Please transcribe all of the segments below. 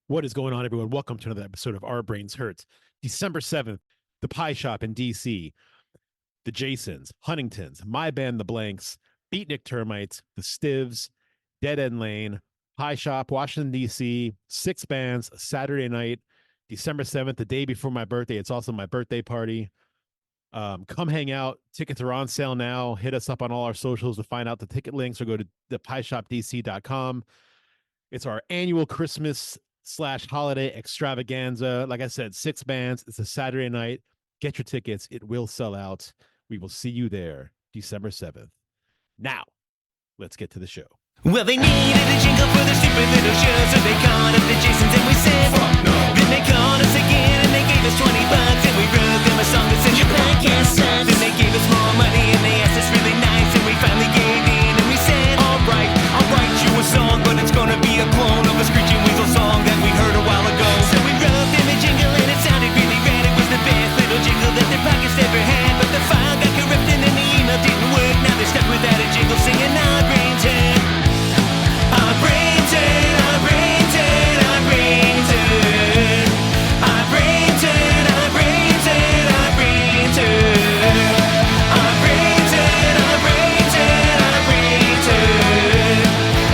What is going on, everyone? Welcome to another episode of Our Brains Hurts. December 7th, the Pie Shop in DC, the Jasons, Huntingtons, My Band the Blanks, Beatnik Termites, the Stivs, Dead End Lane, Pie Shop, Washington, DC, 6 bands, Saturday night, December 7th, the day before my birthday. It's also my birthday party. Come hang out. Tickets are on sale now. Hit us up on all our socials to find out the ticket links or go to thepieshopdc.com. It's our annual Christmas / holiday extravaganza. Like I said, 6 bands. It's a Saturday night. Get your tickets. It will sell out. We will see you there December 7th. Now, let's get to the show. Well, they needed a jingle for their stupid little show, so they called up the Jasons and we said, fuck no. Then they called us again and they gave us $20 and we wrote them a song that said, your podcast sucks. Then they gave us more money and they asked us really nice and we finally gave in and we said, alright, I'll write you a song, but it's gonna be a clone of a Screeching Weasel song that we heard a while ago. So we wrote them a jingle and it sounded really rad. It was the best little jingle that their podcast ever had, but the file got corrupted and the email didn't work. Now they're stuck without a jingle singing Our Brains Hurt. Our brains hurt, our brains hurt, our brains hurt. Our brains hurt, our brains hurt, our brains hurt. Our brains hurt, our brains hurt, our brains hurt.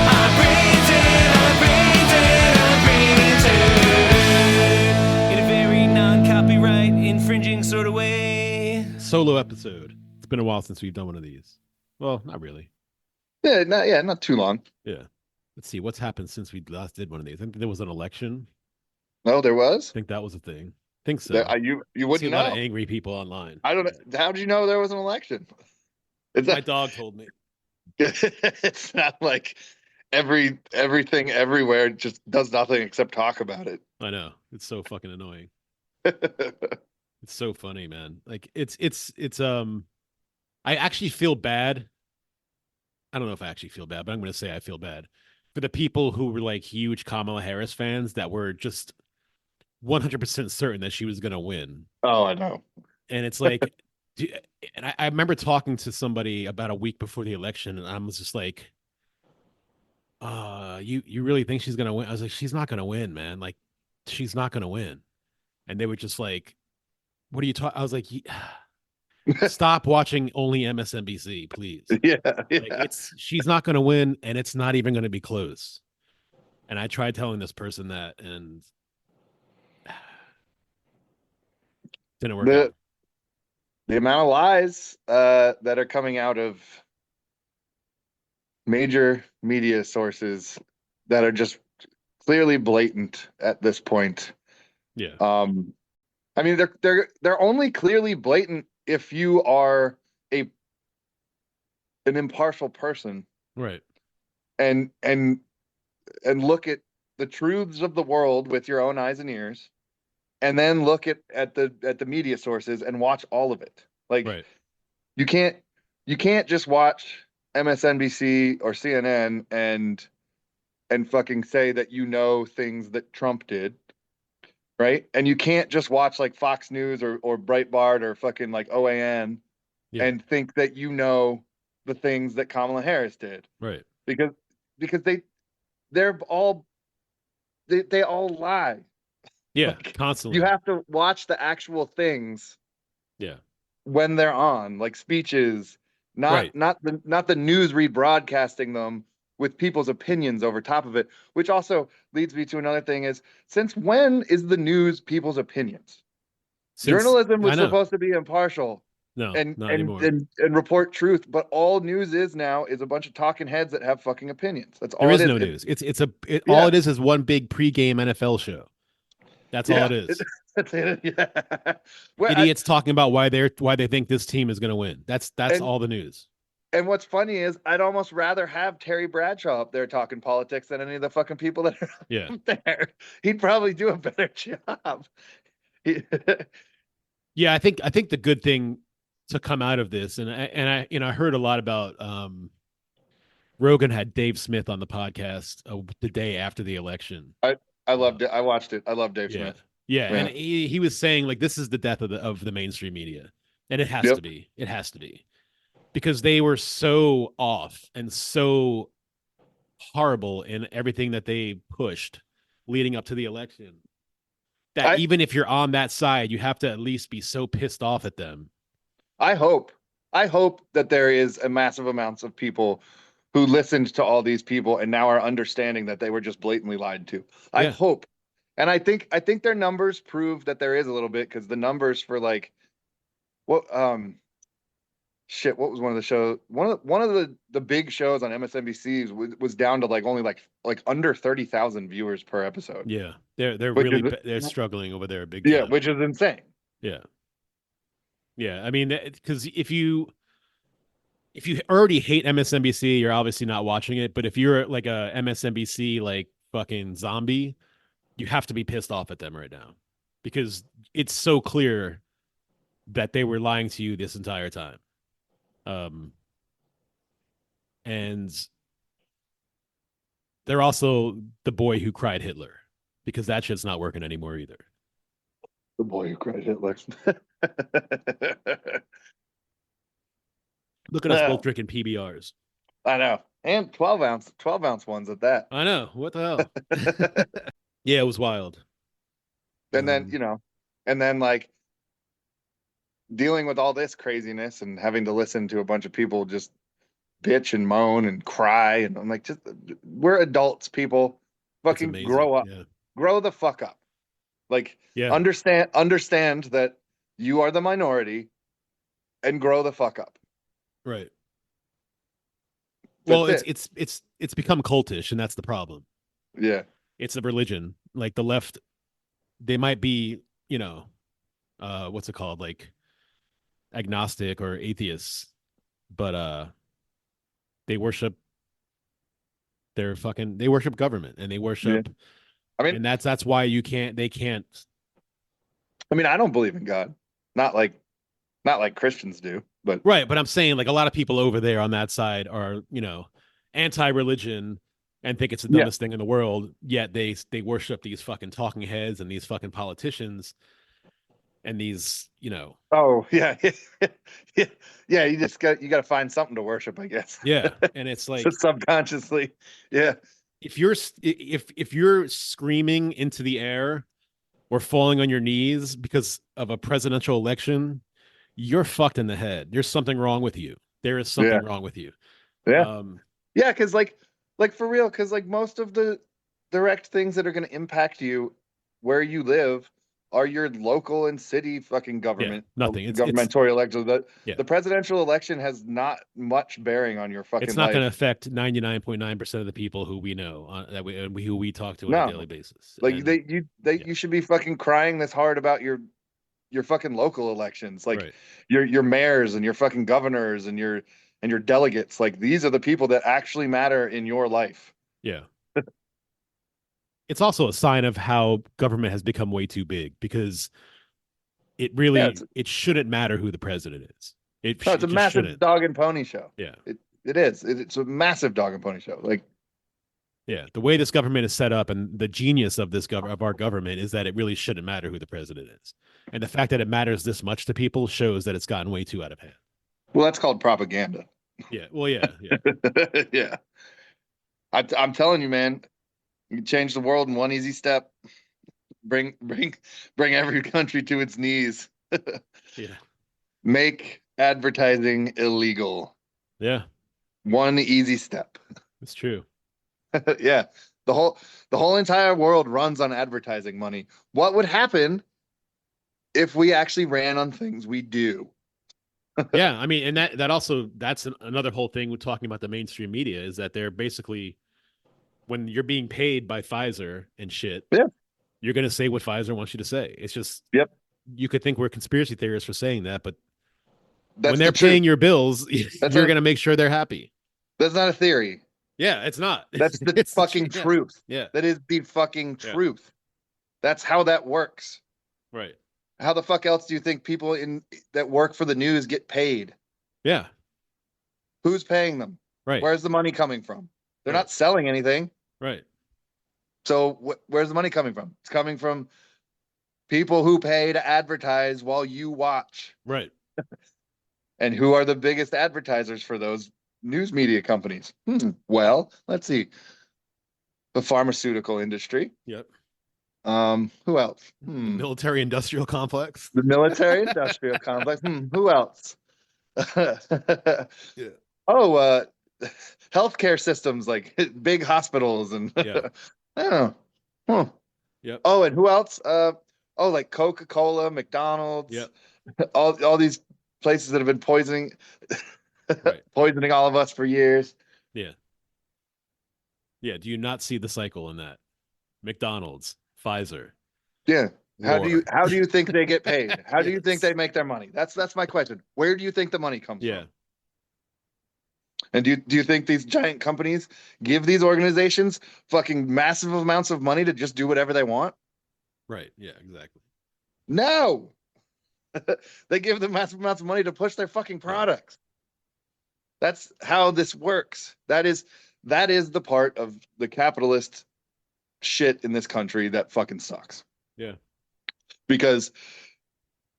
Our brains hurt, our brains hurt, our brains hurt. In a very non-copyright infringing sort of way. Solo episode. It's been a while since we've done one of these. Well, not really. Yeah, not too long. Yeah. Let's see what's happened since we last did one of these. I think there was an election. No, there was. I think that was a thing. I think so. You See wouldn't a lot know. of angry people online. I don't know. How did you know there was an election? My dog told me. It's not like everything everywhere just does nothing except talk about it. I know. It's so fucking annoying. It's so funny, man. Like it's I actually feel bad. I don't know if I actually feel bad, but I'm going to say I feel bad for the people who were like huge Kamala Harris fans that were just 100% certain that she was going to win. Oh, I know. And it's like, and I remember talking to somebody about a week before the election, and I was just like, you really think she's going to win? I was like, she's not going to win, man. Like, she's not going to win. And they were just like, what are you talking? I was like, stop watching only MSNBC, please. Yeah. Like, she's not going to win, and it's not even going to be close. And I tried telling this person that, and didn't work out. The amount of lies that are coming out of major media sources that are just clearly blatant at this point. Yeah. I mean, they're only clearly blatant if you are an impartial person, Right, and look at the truths of the world with your own eyes and ears, and then look at the media sources and watch all of it. Like, right. you can't just watch MSNBC or CNN and fucking say that you know things that Trump did. Right. And you can't just watch like Fox News or Breitbart or fucking like OAN and think that you know the things that Kamala Harris did. Right. Because they all lie. Yeah. Like, Constantly. you have to watch the actual things. Yeah. When they're on, like speeches, not the news rebroadcasting them with people's opinions over top of it, which also leads me to another thing is, since when is the news people's opinions? Journalism was supposed to be impartial and report truth, but all news is now is a bunch of talking heads that have fucking opinions. That's all. There is no news. All it is one big pregame NFL show. That's all it is. Yeah. Well, idiots talking about why they think this team is going to win. That's all the news. And what's funny is I'd almost rather have Terry Bradshaw up there talking politics than any of the fucking people that are up there. He'd probably do a better job. Yeah, I think the good thing to come out of this, and I heard a lot about Rogan had Dave Smith on the podcast the day after the election. I loved it. I watched it. I love Dave Smith. Yeah, and he was saying like this is the death of the mainstream media, and it has to be. It has to be. Because they were so off and so horrible in everything that they pushed leading up to the election that even if you're on that side, you have to at least be so pissed off at them. I hope that there is a massive amounts of people who listened to all these people and now are understanding that they were just blatantly lied to. I hope. And I think their numbers prove that there is a little bit, because the numbers for like what was one of the shows? One of the big shows on MSNBC was down to like only like under 30,000 viewers per episode. Yeah, they're struggling over there big time. Yeah, which is insane. Yeah. I mean, because if you already hate MSNBC, you're obviously not watching it. But if you're like a MSNBC like fucking zombie, you have to be pissed off at them right now, because it's so clear that they were lying to you this entire time. And they're also the boy who cried Hitler, because that shit's not working anymore either. The boy who cried Hitler. Look at us both drinking PBRs. I know. And 12 ounce ones at that. I know. What the hell? Yeah, it was wild. And then, and then like dealing with all this craziness and having to listen to a bunch of people just bitch and moan and cry. And I'm like, we're adults, people. Fucking grow up. Yeah. Grow the fuck up. Like, understand that you are the minority and grow the fuck up. Right. Well, it's become cultish, and that's the problem. Yeah. It's a religion. Like the left, they might be, what's it called? Like agnostic or atheists, but they worship government, and they worship. Yeah. I mean, and that's why they can't. I mean, I don't believe in God. Not like Christians do, but right. But I'm saying, like, a lot of people over there on that side are, anti-religion and think it's the dumbest thing in the world. Yet they worship these fucking talking heads and these fucking politicians and these, Oh yeah, yeah. You got to find something to worship, I guess. Yeah, and it's like so subconsciously, yeah. If you're screaming into the air or falling on your knees because of a presidential election, you're fucked in the head. There's something wrong with you. There is something wrong with you. Yeah. Yeah, because like for real, because like most of the direct things that are going to impact you where you live are your local and city fucking government. Yeah, nothing. It's governmental elections. The presidential election has not much bearing on your fucking. It's not going to affect 99.9% of the people who we know who we talk to on a daily basis. Like you should be fucking crying this hard about your fucking local elections, like your mayors and your fucking governors and your delegates. Like these are the people that actually matter in your life. Yeah. It's also a sign of how government has become way too big, because it really it shouldn't matter who the president is. It's a massive dog and pony show. Yeah, it is. It's a massive dog and pony show. Like, yeah, the way this government is set up and the genius of of our government is that it really shouldn't matter who the president is, and the fact that it matters this much to people shows that it's gotten way too out of hand. Well, that's called propaganda. Yeah. Well, yeah. Yeah. I'm telling you, man. You can change the world in one easy step. Bring every country to its knees. Yeah. Make advertising illegal. Yeah. One easy step. It's true. Yeah. The whole entire world runs on advertising money. What would happen if we actually ran on things we do? Yeah, I mean, and that's another whole thing with talking about the mainstream media, is that they're basically, when you're being paid by Pfizer and shit, you're going to say what Pfizer wants you to say. It's just, you could think we're conspiracy theorists for saying that, but when they're paying your bills, you're going to make sure they're happy. That's not a theory. Yeah, it's not. That's the fucking truth. Yeah. That is the fucking truth. That's how that works. Right. How the fuck else do you think people that work for the news get paid? Yeah. Who's paying them? Right. Where's the money coming from? They're not selling anything. Right. So where's the money coming from? It's coming from people who pay to advertise while you watch. Right. And who are the biggest advertisers for those news media companies? Well, let's see. The pharmaceutical industry. Yep. Who else? The military industrial complex. The military industrial complex. Who else? Yeah. Oh, healthcare systems like big hospitals and Yeah. I don't know. Huh. Yep. Oh, and who else? Like Coca-Cola, McDonald's, Yep. all these places that have been poisoning Right. poisoning all of us for years. Yeah. Yeah. Do you not see the cycle in that? McDonald's, Pfizer. Yeah. How War. do you think they get paid? How do you think Yes. they make their money? That's my question. Where do you think the money comes Yeah. from? And do you think these giant companies give these organizations fucking massive amounts of money to just do whatever they want? Right. Yeah, exactly. No. They give them massive amounts of money to push their fucking products. That's how this works. That is the part of the capitalist shit in this country that fucking sucks. Yeah. Because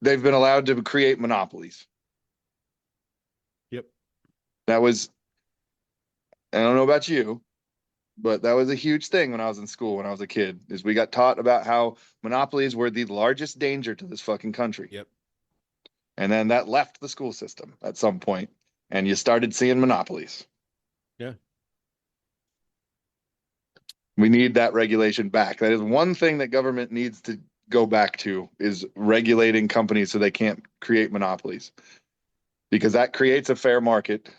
they've been allowed to create monopolies. Yep. That was, I don't know about you, but that was a huge thing when I was in school when I was a kid, is we got taught about how monopolies were the largest danger to this fucking country. Yep. And then that left the school system at some point, and you started seeing monopolies. Yeah. We need that regulation back. That is one thing that government needs to go back to, is regulating companies so they can't create monopolies, because that creates a fair market.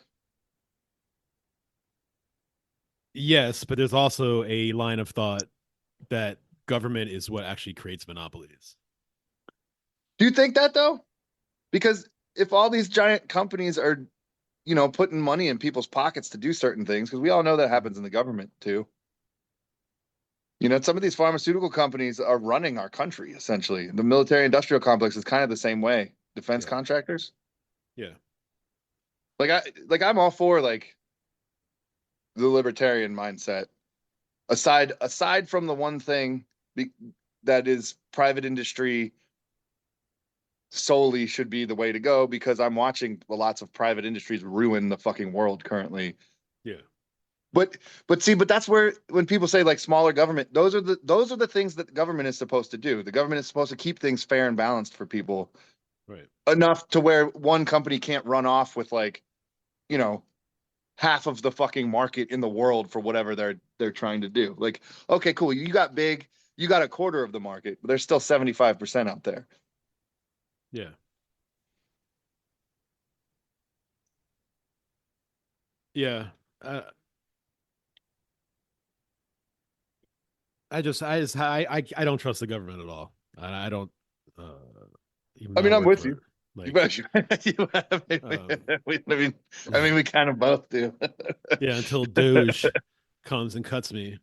Yes, but there's also a line of thought that government is what actually creates monopolies. Do you think that though? Because if all these giant companies are, putting money in people's pockets to do certain things, because we all know that happens in the government too. Some of these pharmaceutical companies are running our country, essentially. The military industrial complex is kind of the same way. Defense contractors. Yeah. I'm all for like the libertarian mindset. Aside from the one thing that is private industry solely should be the way to go, because I'm watching lots of private industries ruin the fucking world currently. Yeah. But that's where, when people say like smaller government, those are the things that the government is supposed to do. The government is supposed to keep things fair and balanced for people. Right. Enough to where one company can't run off with like, half of the fucking market in the world for whatever they're trying to do. Like, okay, cool. You got a quarter of the market, but there's still 75% out there. Yeah. Yeah. I don't trust the government at all. I don't. I'm with you. Like, you bet. I mean, we kind of both do. Yeah, until Doge comes and cuts me.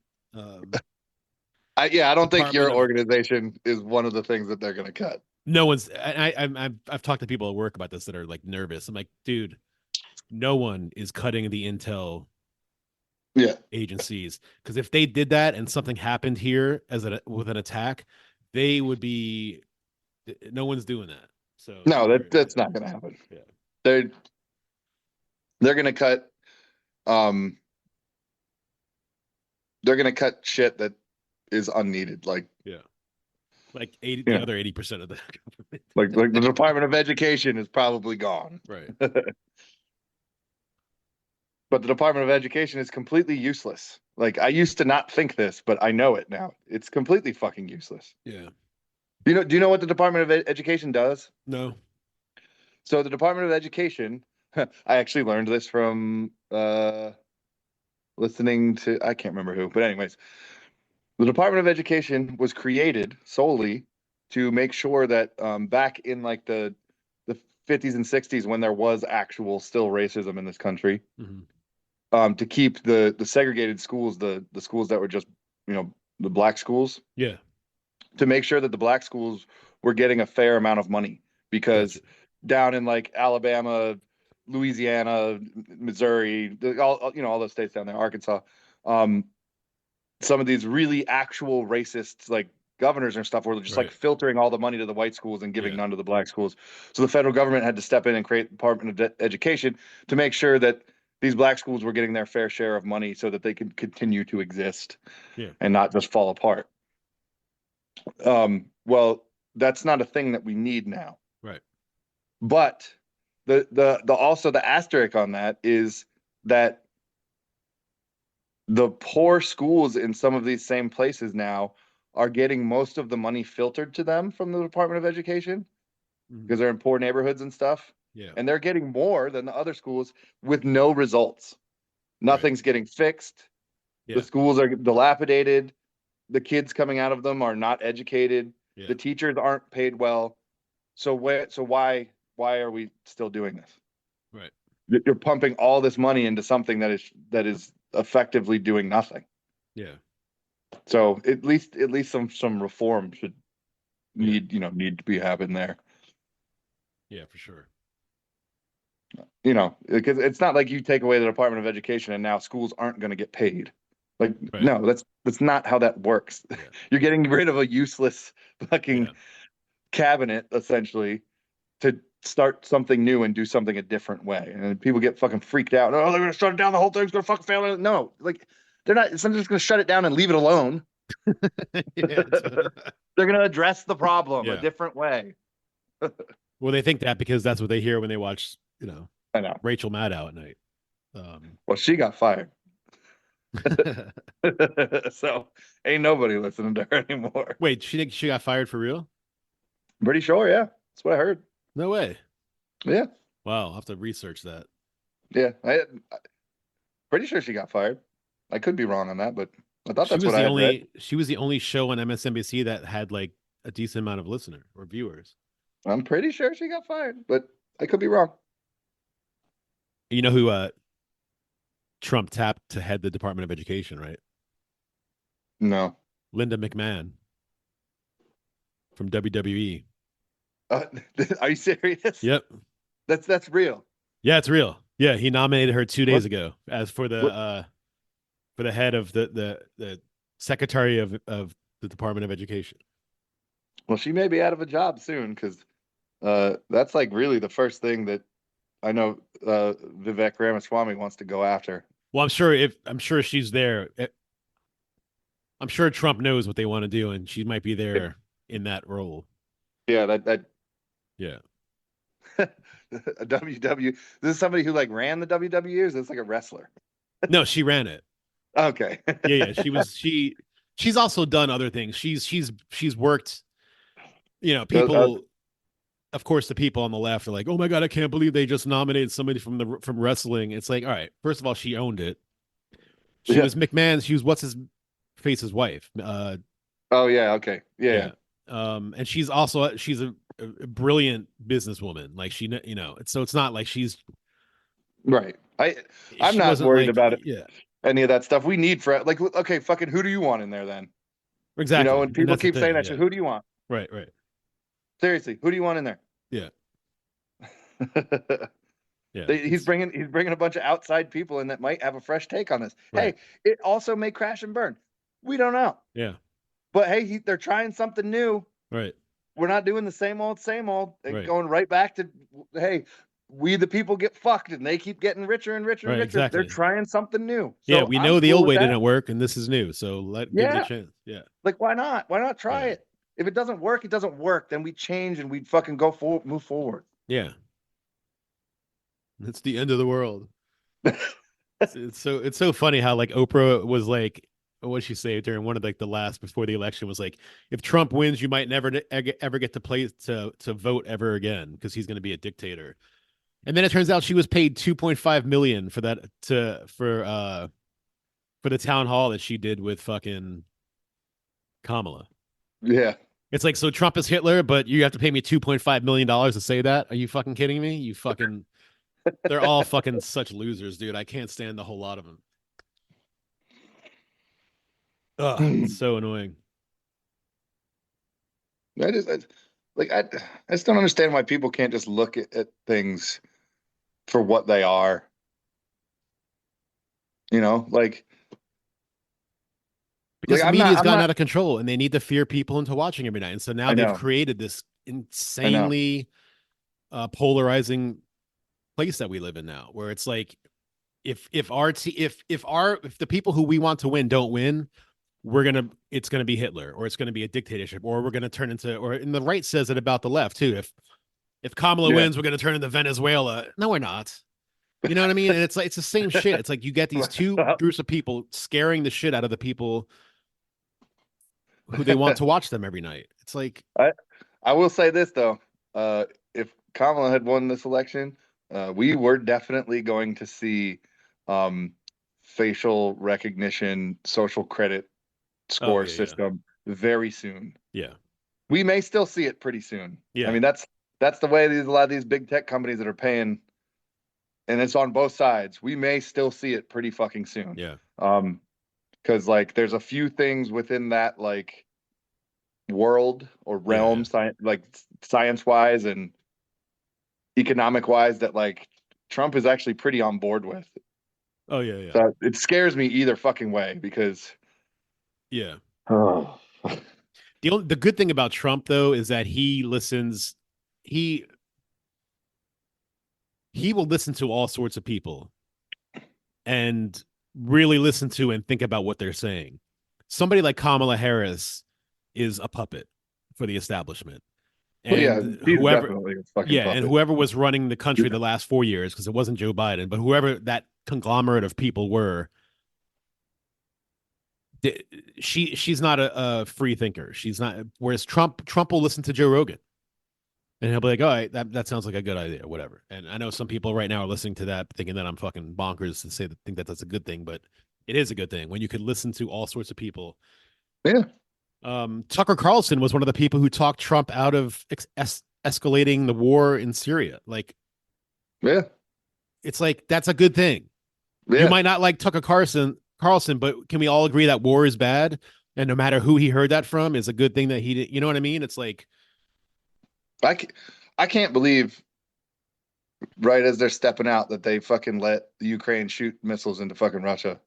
I don't think your organization is one of the things that they're going to cut. No one's. I've talked to people at work about this that are like nervous. I'm like, dude, no one is cutting the intel agencies, because if they did that and something happened here with an attack, they would be. No one's doing that. So no, that's not going to happen. Yeah, they're going to cut. They're going to cut shit that is unneeded. Like like the other 80% of the government. like the Department of Education is probably gone. Right. But the Department of Education is completely useless. Like, I used to not think this, but I know it now. It's completely fucking useless. Yeah. Do you know what the Department of Education does? No. So the Department of Education, I actually learned this from listening to, I can't remember who, but anyways, the Department of Education was created solely to make sure that back in like the 50s and 60s, when there was actual still racism in this country, to keep the segregated schools, the schools that were just, the black schools. Yeah. To make sure that the black schools were getting a fair amount of money, because down in like Alabama, Louisiana, Missouri, all those states down there, Arkansas, some of these really actual racist like governors and stuff were just like filtering all the money to the white schools and giving none to the black schools. So the federal government had to step in and create the Department of Education to make sure that these black schools were getting their fair share of money so that they could continue to exist and not just fall apart. Well, that's not a thing that we need now. Right. But the also the asterisk on that is that the poor schools in some of these same places now are getting most of the money filtered to them from the Department of Education because they're in poor neighborhoods and stuff. Yeah. And they're getting more than the other schools with no results. Nothing's getting fixed. Yeah. The schools are dilapidated. The kids coming out of them are not educated. Yeah. The teachers aren't paid well. So why are we still doing this? Right. You're pumping all this money into something that is effectively doing nothing. Yeah. So at least some reform should need to be happening there. Yeah, for sure. Because it's not like you take away the Department of Education and now schools aren't going to get paid. Like, Right. no, that's not how that works. Yeah. You're getting rid of a useless fucking Yeah. cabinet essentially to start something new and do something a different way. And people get fucking freaked out. Oh, they're going to shut it down. The whole thing's going to fucking fail. No, like they're not. It's not just going to shut it down and leave it alone. Yeah. They're going to address the problem Yeah. a different way. Well, they think that because that's what they hear when they watch, I know. Rachel Maddow at night. Well, she got fired. So ain't nobody listening to her anymore. Wait, she got fired for real? Pretty sure, yeah. That's what I heard. No way. Yeah. Wow, I'll have to research that. Yeah. I pretty sure she got fired. I could be wrong on that, but I thought that's what I had read. She was the only show on MSNBC that had like a decent amount of listener or viewers. I'm pretty sure she got fired, but I could be wrong. You know who Trump tapped to head the Department of Education, right? No. Linda McMahon from WWE. Are you serious? Yep. That's real. Yeah, it's real. Yeah, he nominated her 2 days ago as for the head of the secretary of the Department of Education. Well, she may be out of a job soon because that's like really the first thing that I know Vivek Ramaswamy wants to go after. Well, I'm sure she's there. I'm sure Trump knows what they want to do, and she might be there in that role. Yeah, that yeah. A WW. This is somebody who like ran the WWE, or is this like a wrestler? No, she ran it. Okay. Yeah. She's also done other things. She's worked, people. Of course, the people on the left are like, "Oh my god, I can't believe they just nominated somebody from wrestling." It's like, all right, first of all, she owned it. She was McMahon's. She was what's his face's wife. Oh yeah, okay, yeah. And she's a brilliant businesswoman. Like so it's not like she's right. I'm not worried about it. Yeah, any of that stuff. We need for like, okay, fucking who do you want in there then? Exactly. And people keep saying that shit. Who do you want? Right. Seriously, who do you want in there? Yeah. Yeah. He's bringing a bunch of outside people in that might have a fresh take on this. Right. Hey, it also may crash and burn. We don't know. Yeah. But hey, they're trying something new. Right. We're not doing the same old. Right. Going right back to, hey, we the people get fucked and they keep getting richer and richer and richer. Exactly. They're trying something new. So yeah, we know the old way didn't work and this is new. So give it a chance. Yeah. Like, why not? Why not try it? If it doesn't work, it doesn't work. Then we change and we fucking move forward. Yeah. It's the end of the world. it's so funny how like Oprah was like, what did she say during one of like the last before the election was like, if Trump wins, you might never ever get to play to vote ever again because he's going to be a dictator. And then it turns out she was paid $2.5 million for that for the town hall that she did with fucking Kamala. Yeah. It's like, so Trump is Hitler, but you have to pay me $2.5 million to say that? Are you fucking kidding me? You fucking, they're all fucking such losers, dude. I can't stand the whole lot of them. Ugh, it's so annoying. I just don't understand why people can't just look at things for what they are. Like, because the media's gotten out of control and they need to fear people into watching every night. And so now they've created this insanely polarizing place that we live in now, where it's like, if the people who we want to win don't win, it's gonna be Hitler, or it's gonna be a dictatorship, or we're gonna turn into, or and the right says it about the left too. If Kamala wins, we're gonna turn into Venezuela. No, we're not. You know what I mean? And it's like, it's the same shit. It's like you get these two groups of people scaring the shit out of the people who they want to watch them every night. It's like, I will say this though, if Kamala had won this election, we were definitely going to see facial recognition, social credit score system very soon. Yeah. We may still see it pretty soon. Yeah. I mean, that's the way a lot of these big tech companies that are paying, and it's on both sides. We may still see it pretty fucking soon. Yeah. Because like there's a few things within that like world or realm, science wise and economic wise, that like Trump is actually pretty on board with. Oh yeah, yeah. So it scares me either fucking way because the good thing about Trump though is that he listens. He will listen to all sorts of people and really listen to and think about what they're saying. Somebody like Kamala Harris is a puppet for the establishment. And whoever was running the country the last 4 years, because it wasn't Joe Biden, but whoever that conglomerate of people were, she's not a free thinker. She's not. Whereas Trump will listen to Joe Rogan. And he'll be like, all right, that sounds like a good idea, whatever. And I know some people right now are listening to that thinking that I'm fucking bonkers to think that that's a good thing, but it is a good thing when you could listen to all sorts of people. Yeah. Tucker Carlson was one of the people who talked Trump out of escalating the war in Syria. Like, yeah, it's like, that's a good thing. Yeah. You might not like Tucker Carlson, but can we all agree that war is bad? And no matter who he heard that from, is a good thing that he did. You know what I mean? It's like, I can't believe right as they're stepping out that they fucking let the Ukraine shoot missiles into fucking Russia,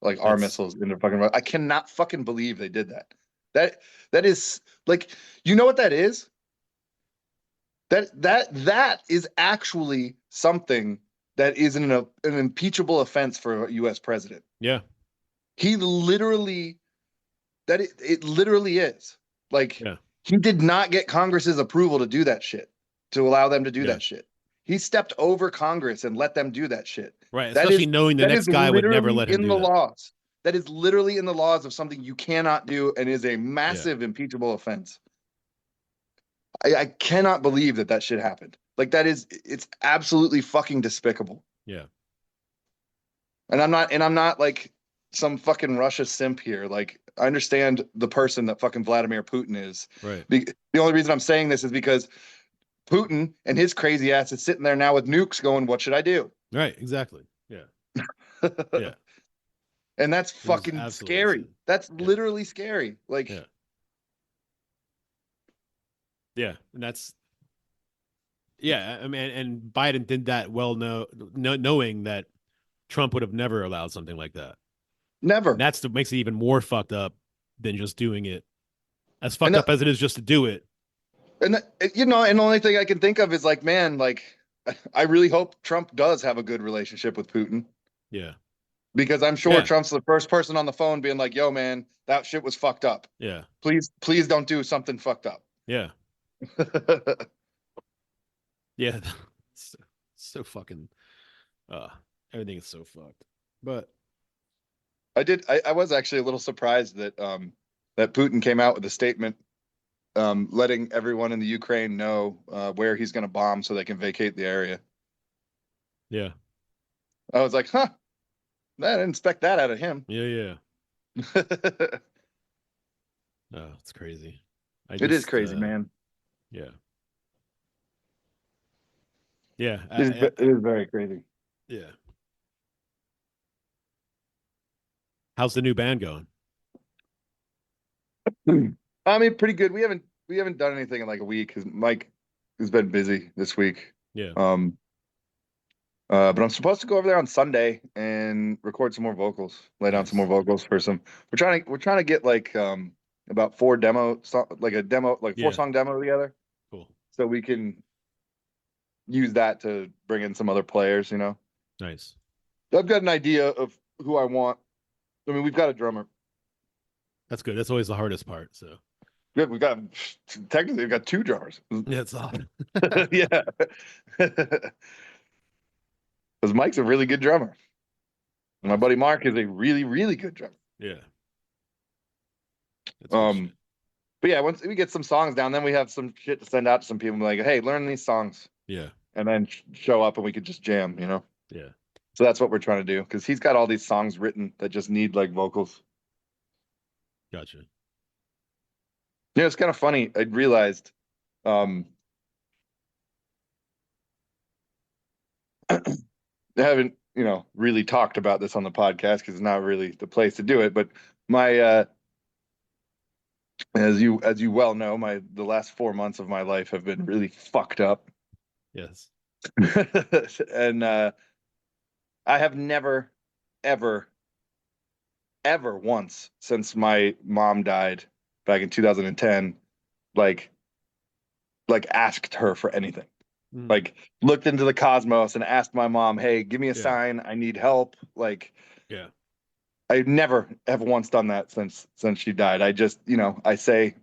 like our missiles into fucking Russia. I cannot fucking believe they did that. That is like, you know what that is? That is actually something that is an impeachable offense for a U.S. president. Yeah. He literally, it literally is. Like, he did not get Congress's approval to do that shit, to allow them to do that shit. He stepped over Congress and let them do that shit. Right. Especially knowing the next guy would never let him do that. In the laws. That is literally in the laws of something you cannot do and is a massive impeachable offense. I cannot believe that shit happened. Like it's absolutely fucking despicable. Yeah. And I'm not like some fucking Russia simp here. Like, I understand the person that fucking Vladimir Putin is. Right. The only reason I'm saying this is because Putin and his crazy ass is sitting there now with nukes going, what should I do? Right. Exactly. Yeah. Yeah. And that's fucking scary. Insane. That's literally scary. Like, yeah. And that's, I mean, and Biden did that well, knowing that Trump would have never allowed something like that. Never. And that's what makes it even more fucked up than just doing it. As fucked up as it is just to do it. And and the only thing I can think of is like, man, like, I really hope Trump does have a good relationship with Putin. Yeah. Because I'm sure Trump's the first person on the phone being like, yo, man, that shit was fucked up. Yeah. Please don't do something fucked up. Yeah. Yeah. So fucking, everything is so fucked. But I was actually a little surprised that that Putin came out with a statement letting everyone in the Ukraine know where he's going to bomb so they can vacate the area. Yeah. I was like, huh, I didn't expect that out of him. Yeah. Oh, it's crazy. It is crazy, man. Yeah. Yeah. It is very crazy. Yeah. How's the new band going? I mean, pretty good. We haven't done anything in like a week because Mike has been busy this week. Yeah. But I'm supposed to go over there on Sunday and record some more vocals, lay down some more vocals for some. We're trying to get like about 4 song demo together. Cool. So we can use that to bring in some other players. Nice. I've got an idea of who I want. I mean, we've got a drummer. That's good. That's always the hardest part. So Yeah, technically we've got 2 drummers. yeah, it's odd. Yeah. Because Mike's a really good drummer. My buddy Mark is a really, really good drummer. Yeah. That's good shit. But yeah, once we get some songs down, then we have some shit to send out to some people. Like, hey, learn these songs. Yeah. And then show up and we could just jam, you know? Yeah. So that's what we're trying to do. Because he's got all these songs written that just need like vocals. Gotcha. Yeah, it's kind of funny. I realized I haven't, really talked about this on the podcast because it's not really the place to do it. But my as you well know, the last 4 months of my life have been really fucked up. Yes. And I have never, ever, ever once since my mom died back in 2010, like asked her for anything. Like looked into the cosmos and asked my mom, hey, give me a sign. I need help. Like, yeah. I never have once done that since she died. I just, I say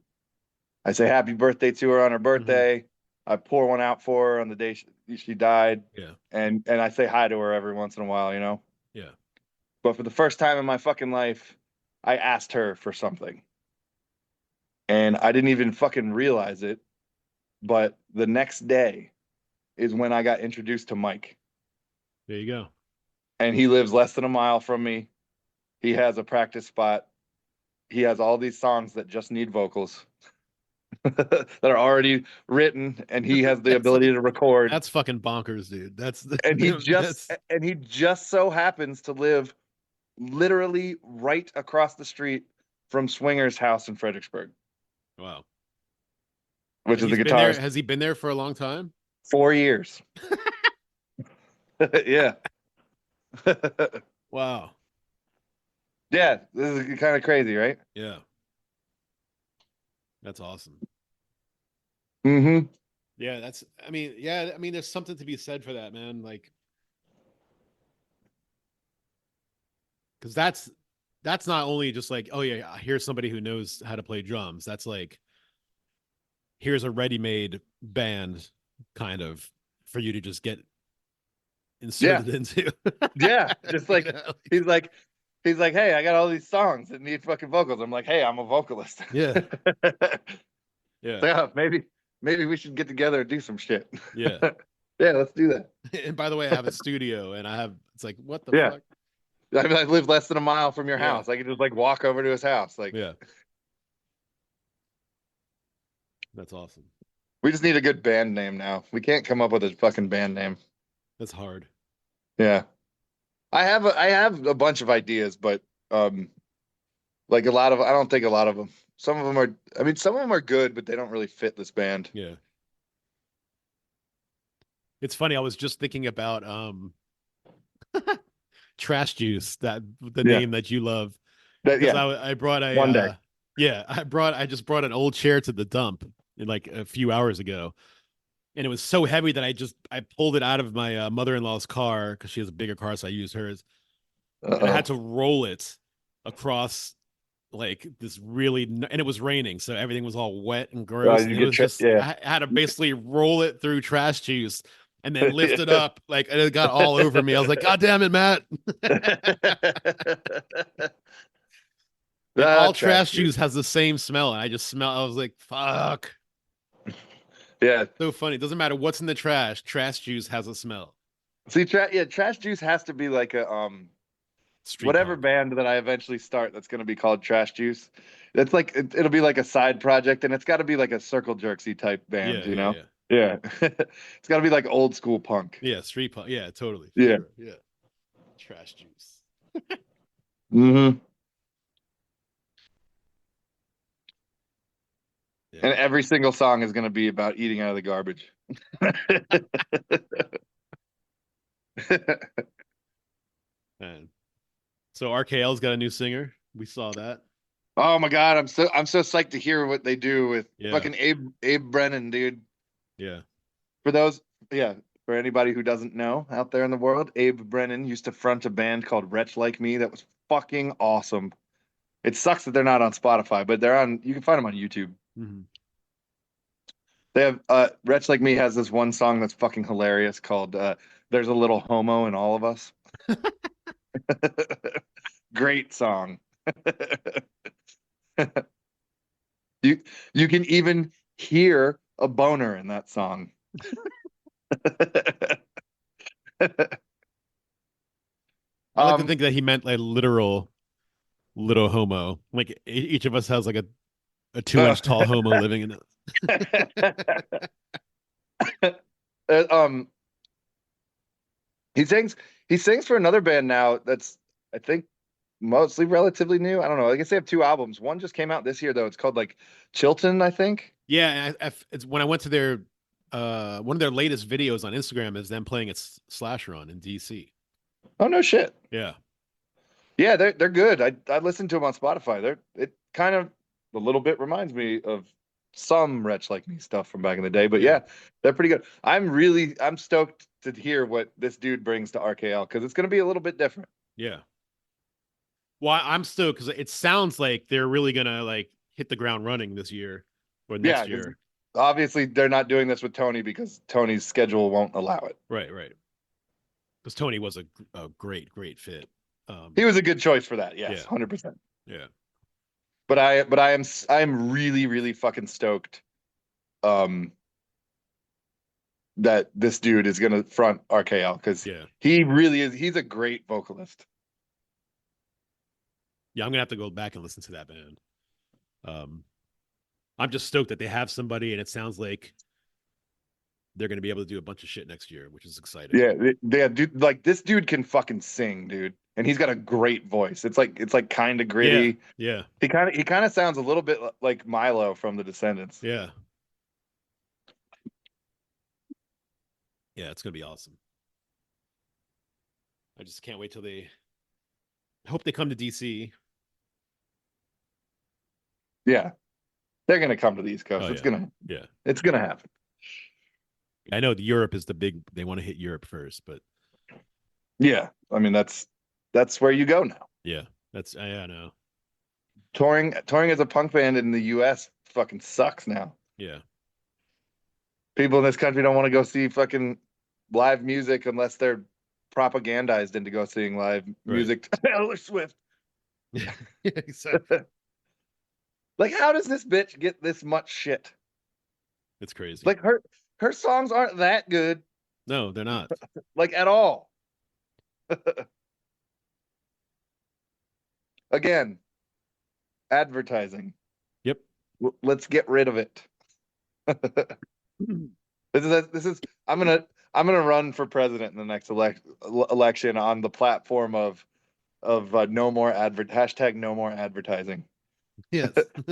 happy birthday to her on her birthday. I pour one out for her on the day she died. Yeah. And I say hi to her every once in a while, Yeah. But for the first time in my fucking life, I asked her for something. And I didn't even fucking realize it. But the next day is when I got introduced to Mike. There you go. And he lives less than a mile from me. He has a practice spot. He has all these songs that just need vocals that are already written, and he has the ability to record. That's fucking bonkers, dude. And he just so happens to live literally right across the street from Swinger's house in Fredericksburg. Wow. Which is the guitarist. Has he been there for a long time? 4 years. Yeah. Wow. Yeah, this is kind of crazy, right? Yeah. That's awesome. Mm-hmm. Yeah, there's something to be said for that, man. Like, because that's not only just like, oh yeah, here's somebody who knows how to play drums. That's like, here's a ready-made band, kind of, for you to just get inserted into. Yeah, just like he's like, hey, I got all these songs that need fucking vocals. I'm like, hey, I'm a vocalist. Yeah. Yeah. Like, oh, maybe we should get together and do some shit. Yeah. Yeah, let's do that. And by the way, I have a studio, and it's like, what the fuck? I mean, I live less than a mile from your house. I could just like walk over to his house. Like, yeah. That's awesome. We just need a good band name now. We can't come up with a fucking band name. That's hard. Yeah. I have a bunch of ideas, but like I don't think a lot of them. Some of them are good, but they don't really fit this band. Yeah. It's funny, I was just thinking about Trash Juice, the name that you love. I brought a one day. I just brought an old chair to the dump like a few hours ago. And it was so heavy that I pulled it out of my mother-in-law's car because she has a bigger car, so I used hers. And I had to roll it across like this and it was raining, so everything was all wet and gross. And it was I had to basically roll it through Trash Juice and then lift it up, and it got all over me. I was like, God damn it, Matt. All Trash Juice has the same smell, and I was like, fuck. Yeah. So funny. It doesn't matter what's in the trash. Trash Juice has a smell. See, Trash Juice has to be like a whatever band that I eventually start that's going to be called Trash Juice. It's like it'll be like a side project, and it's got to be like a Circle Jerksy type band, you know? Yeah. It's got to be like old school punk. Yeah, street punk. Yeah, totally. Yeah. Sure. Yeah. Trash Juice. Mm-hmm. Yeah. And every single song is going to be about eating out of the garbage. Man. So RKL's got a new singer. We saw that. Oh my God, I'm so psyched to hear what they do with fucking Abe Brennan, dude. Yeah. For anybody who doesn't know out there in the world, Abe Brennan used to front a band called Wretch Like Me that was fucking awesome. It sucks that they're not on Spotify, but they're on. You can find them on YouTube. Mm-hmm. They have Wretch Like Me has this one song that's fucking hilarious called "There's a Little Homo in All of Us." Great song. You you can even hear a boner in that song. I like to think that he meant like literal little homo. Like each of us has like a 2-inch tall homo living in it. um, he sings for another band now that's I think mostly relatively new. I don't know. I guess they have 2 albums. One just came out this year though. It's called like Chilton, I think. Yeah, it's when I went to their one of their latest videos on Instagram is them playing at Slash Run in DC. Oh no shit. Yeah. Yeah, they're good. I listened to them on Spotify. It kind of a little bit reminds me of some Wretch Like Me stuff from back in the day, but yeah, they're pretty good. I'm stoked to hear what this dude brings to RKL because it's going to be a little bit different. Yeah. Well, I'm stoked because it sounds like they're really gonna like hit the ground running this year or next year. Obviously, they're not doing this with Tony because Tony's schedule won't allow it. Right. Because Tony was a great fit. He was a good choice for that. Yes, 100%. Yeah. But I'm really fucking stoked that this dude is gonna front RKL because he really is. He's a great vocalist. Yeah, I'm gonna have to go back and listen to that band. I'm just stoked that they have somebody, and it sounds like they're gonna be able to do a bunch of shit next year, which is exciting. Yeah, dude. Like this dude can fucking sing, dude, and he's got a great voice. It's like kind of gritty. Yeah. He kind of sounds a little bit like Milo from The Descendants. Yeah. Yeah, it's gonna be awesome. I just can't wait till I hope they come to DC. Yeah, they're gonna come to the East Coast. It's gonna happen. I know Europe is the big. They want to hit Europe first, but yeah, I mean that's where you go now. Yeah, I know. Touring as a punk band in the U.S. fucking sucks now. Yeah, people in this country don't want to go see fucking live music unless they're propagandized into go seeing live music. Taylor Swift. Yeah, exactly. Like, how does this bitch get this much shit? It's crazy. Like her songs aren't that good. No, they're not. Like at all. Again, advertising. Yep. Let's get rid of it. This is I'm gonna run for president in the next election on the platform of no more hashtag no more advertising. Yes.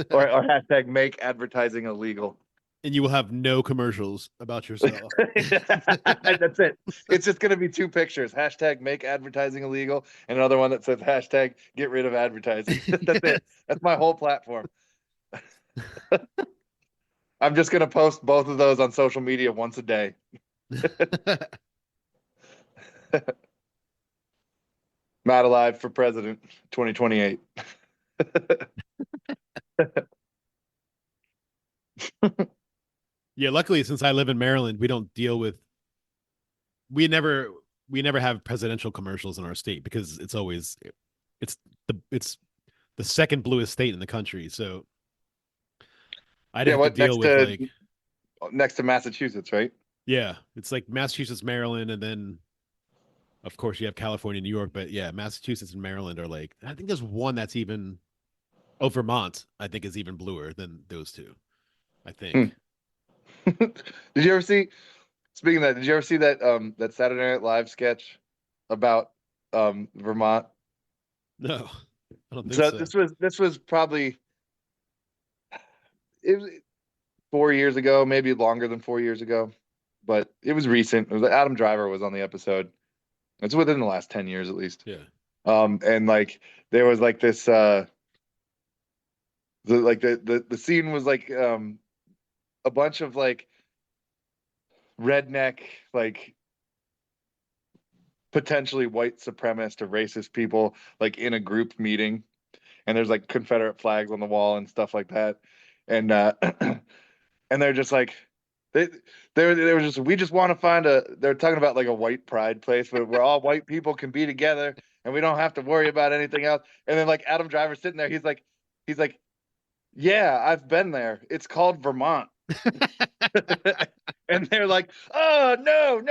or hashtag make advertising illegal. And you will have no commercials about yourself. That's it. It's just going to be 2 pictures. Hashtag make advertising illegal. And another one that says hashtag get rid of advertising. That's it. That's my whole platform. I'm just going to post both of those on social media once a day. Matt alive for president 2028. Yeah, luckily since I live in Maryland, we don't deal with we never have presidential commercials in our state because it's the second bluest state in the country. So I didn't have to deal with next to Massachusetts, right? Yeah, it's like Massachusetts, Maryland, and then of course you have California, New York, but yeah, Massachusetts and Maryland are like I think there's one that's even Vermont, I think is even bluer than those two. I think. Did you ever see? Speaking of that, did you ever see that that Saturday Night Live sketch about Vermont? No, I don't think so. This was probably it was 4 years ago, maybe longer than 4 years ago, but it was recent. It was Adam Driver was on the episode. It's within the last 10 years at least. Yeah. And like there was like this the scene was like a bunch of like redneck, like potentially white supremacist or racist people like in a group meeting, and there's like Confederate flags on the wall and stuff like that. And and they're just like they were just, we just want to find they're talking about like a white pride place where all white people can be together and we don't have to worry about anything else. And then like Adam Driver's sitting there, he's like, yeah, I've been there. It's called Vermont. And they're like, oh, no.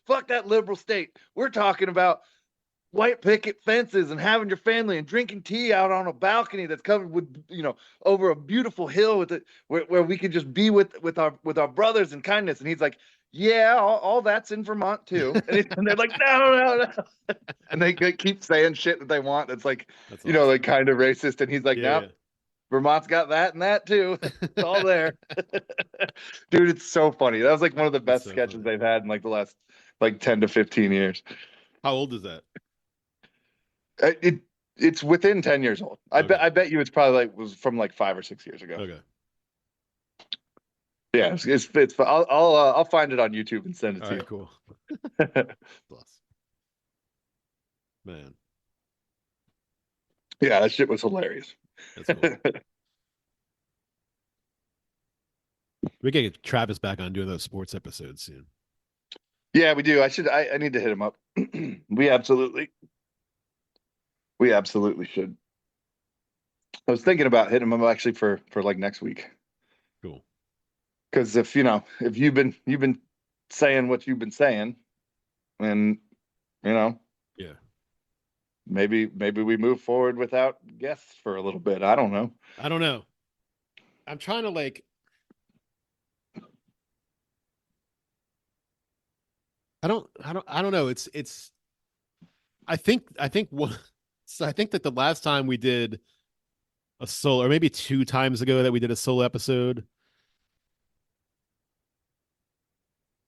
Fuck that liberal state. We're talking about white picket fences and having your family and drinking tea out on a balcony that's covered with, over a beautiful hill with it, where we could just be with our brothers in kindness. And he's like, yeah, all that's in Vermont too. And they're like, no. And they keep saying shit that they want. That's like, That's awesome. like kind of racist. And he's like, nope. Vermont's got that and that too. It's all there. Dude, it's so funny. That was like one of the best sketches they've had in like the last like 10 to 15 years. How old is that? It's within 10 years old. I bet you it's probably was from like 5 or 6 years ago. Okay. Yeah, it's I'll find it on YouTube and send it to you. Cool. Man. Yeah, that shit was hilarious. That's cool. We gotta get Travis back on doing those sports episodes soon. Yeah, we do. I need to hit him up. We absolutely should. I was thinking about hitting him up actually for like next week. Cool. Because if you've been saying what you've been saying, and yeah, maybe we move forward without guests for a little bit. I don't know. I'm trying to I don't know. I think that the last time we did a solo, or maybe 2 times ago that we did a solo episode,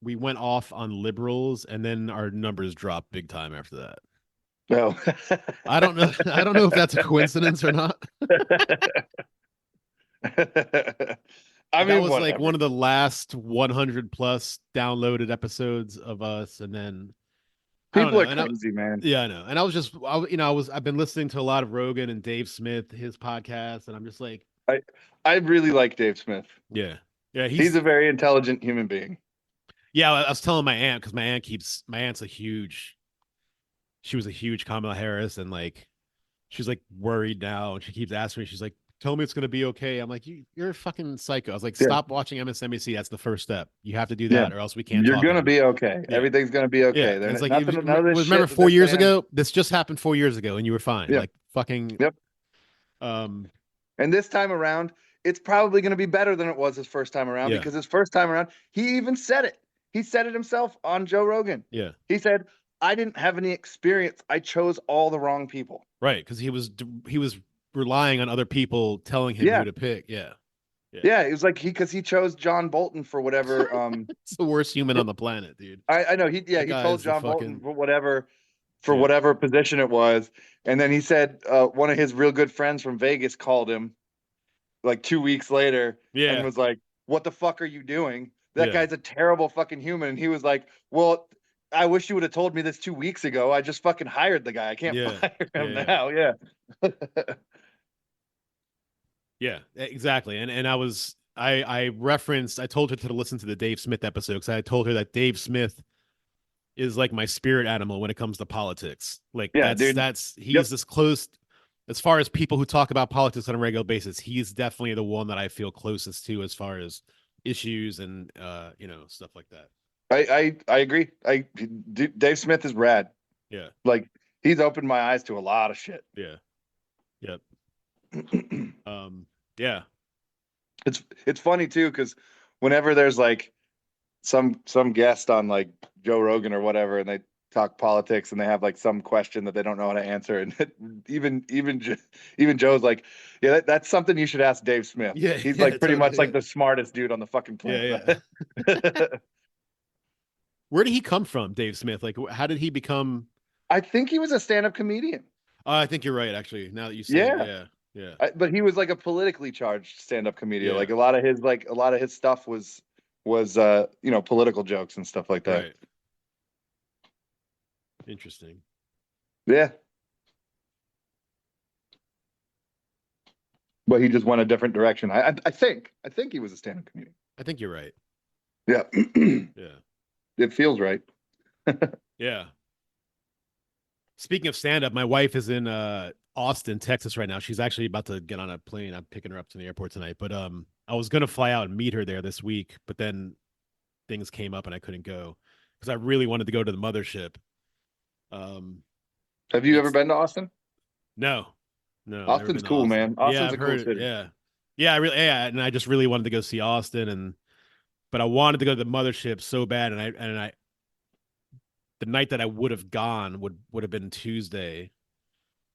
we went off on liberals and then our numbers dropped big time after that. No. I don't know if that's a coincidence or not. I mean, that was whatever. like one of the last 100 plus downloaded episodes of us, and then people are crazy, man. Yeah, I know. And I've been listening to a lot of Rogan and Dave Smith, his podcast, and I'm just like, I really like Dave Smith. Yeah, he's a very intelligent human being. Yeah, I was telling my aunt, because my aunt's she was a huge Kamala Harris, and like she's like worried now, and she keeps asking me, she's like, tell me it's gonna be okay. I'm like, you're a fucking psycho. I was like, stop watching MSNBC. That's the first step. You have to do that, or else we can't. You're gonna be okay. Yeah. Everything's gonna be okay. Yeah. It's like, remember 4 years ago? This just happened 4 years ago, and you were fine. Like fucking. Yep. And this time around, it's probably gonna be better than it was his first time around, because his first time around, he even said it. He said it himself on Joe Rogan. Yeah. He said, I didn't have any experience. I chose all the wrong people. Right, because he was relying on other people telling him who to pick. Yeah, it was like because he chose John Bolton for whatever. It's the worst human on the planet, dude. I know. He told John Bolton for whatever position it was, and then he said one of his real good friends from Vegas called him like 2 weeks later, and was like, "What the fuck are you doing? That guy's a terrible fucking human." And he was like, "Well, I wish you would have told me this 2 weeks ago. I just fucking hired the guy. I can't fire him now." Yeah. Yeah, exactly. And I told her to listen to the Dave Smith episode, because I told her that Dave Smith is like my spirit animal when it comes to politics. Like he's this close, as far as people who talk about politics on a regular basis, he's definitely the one that I feel closest to as far as issues and stuff like that. I agree. Dave Smith is rad. Yeah. Like he's opened my eyes to a lot of shit. Yeah. Yep. Yeah. It's funny too, because whenever there's like some guest on like Joe Rogan or whatever, and they talk politics and they have like some question that they don't know how to answer, and even Joe's like, yeah, that's something you should ask Dave Smith. Yeah, he's like pretty much like the smartest dude on the fucking planet. Yeah. Where did he come from, Dave Smith? Like, how did he become? I think he was a stand-up comedian. I think you're right, actually. Now that you say it, yeah. But he was like a politically charged stand-up comedian. Yeah. Like a lot of his stuff was political jokes and stuff like that. Right. Interesting. Yeah. But he just went a different direction. I think he was a stand-up comedian. I think you're right. Yeah. Yeah. It feels right. Yeah. Speaking of stand-up, my wife is in Austin, Texas right now. She's actually about to get on a plane. I'm picking her up to the airport tonight. But I was gonna fly out and meet her there this week, but then things came up and I couldn't go because I really wanted to go to the mothership. Have you ever been to Austin? No. Never Austin's been to cool, Austin. man. Austin's Yeah, I've a cool heard it. city. Yeah, and I just really wanted to go see Austin, but I wanted to go to the mothership so bad, and I the night that I would have gone would have been Tuesday,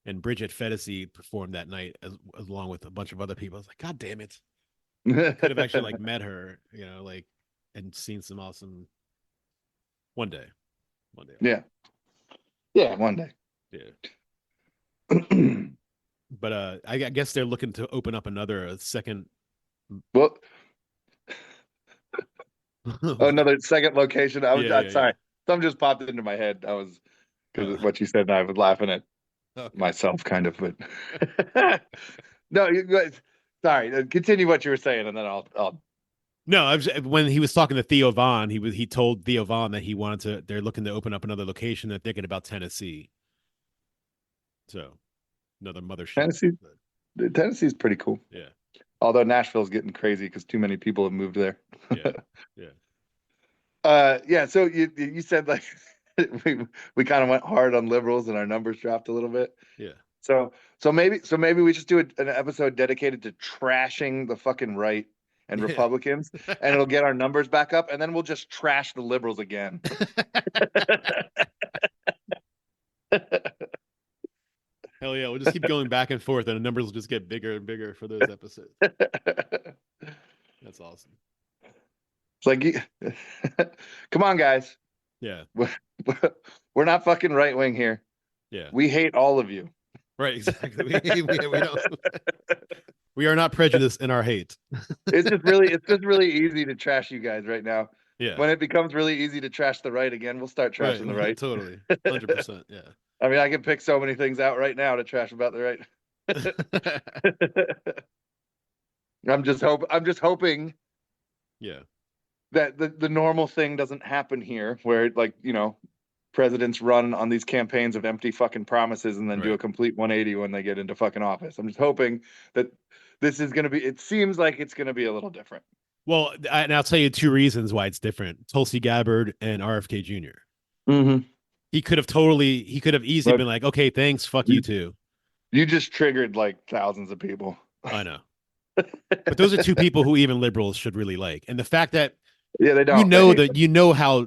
and Bridget Fedesi performed that night along with a bunch of other people. I was like, God damn it! Could have actually like met her, like, and seen some awesome. One day. Yeah, one day. Yeah. But I guess they're looking to open up a second. Well, another second location. I'm sorry. Something just popped into my head. I was because what you said, and I was laughing at myself, kind of. But no, sorry. Continue what you were saying, and then I'll. No, when he was talking to Theo Von, he told Theo Von that they're looking to open up another location. They're thinking about Tennessee. So, another mothership. Tennessee's pretty cool. Yeah. Although Nashville's getting crazy because too many people have moved there. Yeah. So you said like we kind of went hard on liberals and our numbers dropped a little bit. Yeah. So maybe we just do an episode dedicated to trashing the fucking right and Republicans, and it'll get our numbers back up, and then we'll just trash the liberals again. Hell yeah, we'll just keep going back and forth, and the numbers will just get bigger and bigger for those episodes. That's awesome. It's like, come on, guys. Yeah. We're not fucking right wing here. Yeah. We hate all of you. Right, exactly. We don't. We are not prejudiced in our hate. It's just really easy to trash you guys right now. Yeah. When it becomes really easy to trash the right again, we'll start trashing the right. Totally. 100%. Yeah. I mean, I can pick so many things out right now to trash about the right. I'm just hoping. Yeah. That the normal thing doesn't happen here, where like presidents run on these campaigns of empty fucking promises and then do a complete 180 when they get into fucking office. I'm just hoping that this is going to be. It seems like it's going to be a little different. Well, and I'll tell you two reasons why it's different: Tulsi Gabbard and RFK Jr. Mm-hmm. He could have easily been like, okay, thanks, fuck you too. You just triggered like thousands of people. I know. But those are two people who even liberals should really like. And the fact that they don't. You know how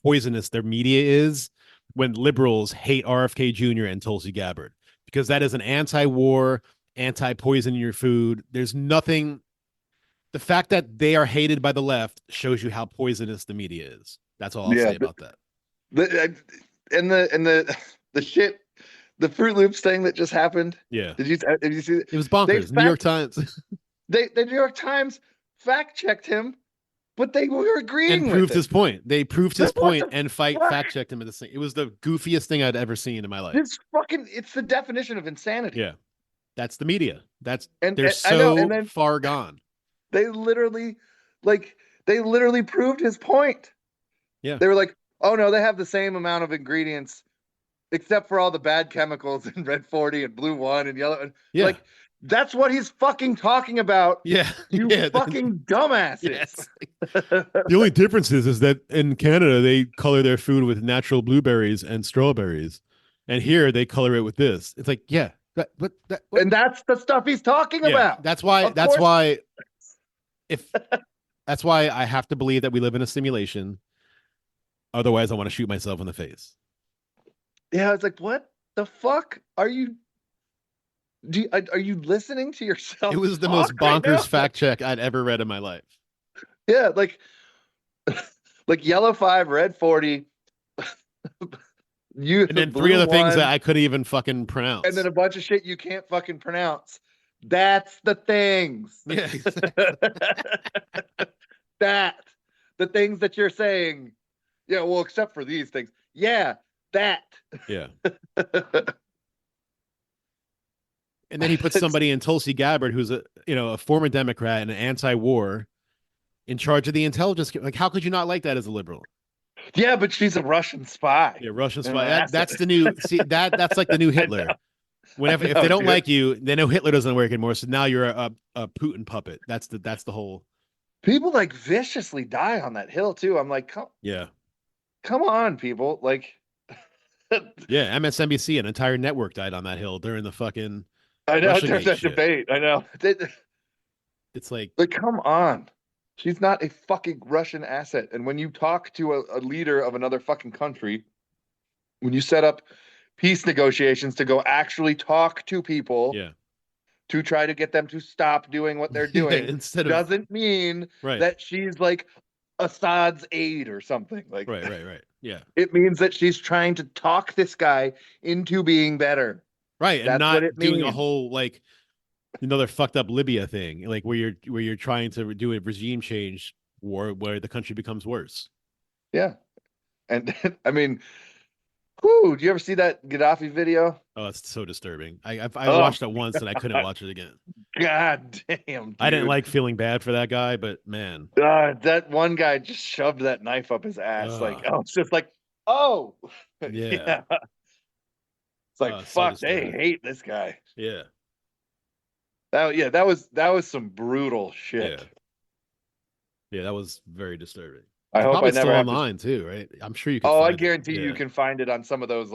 poisonous their media is when liberals hate RFK Jr. and Tulsi Gabbard, because that is an anti-war, anti-poison in your food. There's nothing. The fact that they are hated by the left shows you how poisonous the media is. That's all I'll say about that. The shit, the Fruit Loops thing that just happened. Yeah. Did you see it? It was bonkers. New York Times. The New York Times fact checked him, but they were agreeing and proved his point. They proved his point and fact checked him in the same. It was the goofiest thing I'd ever seen in my life. It's the definition of insanity. Yeah. That's the media. They're so far gone. They literally proved his point. Yeah. They were like, oh no, they have the same amount of ingredients, except for all the bad chemicals in Red 40 and Blue 1 and Yellow. Yeah. Like, that's what he's fucking talking about. Yeah. You fucking dumbasses. Yes. The only difference is that in Canada, they color their food with natural blueberries and strawberries. And here they color it with this. It's like, yeah. And that's the stuff he's talking about. That's why I have to believe that we live in a simulation. Otherwise, I want to shoot myself in the face. Yeah, it's like, what the fuck are you? Are you listening to yourself? It was the most bonkers fact check I'd ever read in my life. Yeah, like Yellow 5, Red 40. And then three other things that I couldn't even fucking pronounce. And then a bunch of shit you can't fucking pronounce. That's the things. Yeah. The things that you're saying. Yeah, well, except for these things. Yeah, that. Yeah. And then he puts somebody in Tulsi Gabbard, who's a former Democrat and an anti-war, in charge of the intelligence. Like, how could you not like that as a liberal? Yeah, but she's a Russian spy. Yeah, Russian spy. That's the new. See that's like the new Hitler. Whenever if they don't like you, they know Hitler doesn't work anymore. So now you're a Putin puppet. That's the whole. People like viciously die on that hill too. I'm like, come on, people. Like, yeah, MSNBC, an entire network died on that hill during the fucking. I know during that debate. I know. It's like, come on. She's not a fucking Russian asset. And when you talk to a leader of another fucking country, when you set up peace negotiations to go actually talk to people, to try to get them to stop doing what they're doing, doesn't mean that she's like Assad's aide or something. Like, right. Yeah. It means that she's trying to talk this guy into being better. Right. And not doing a whole like another fucked up Libya thing, like where you're trying to do a regime change war where the country becomes worse. Yeah. And I mean, do you ever see that Gaddafi video? Oh, it's so disturbing. I watched it once and I couldn't watch it again. God damn, dude. I didn't like feeling bad for that guy, but man. That one guy just shoved that knife up his ass. It's just like, yeah. It's like, fuck, they hate this guy. Yeah. That was some brutal shit. Yeah, that was very disturbing. I hope I never still online too, right? I'm sure you can. I guarantee you can find it on some of those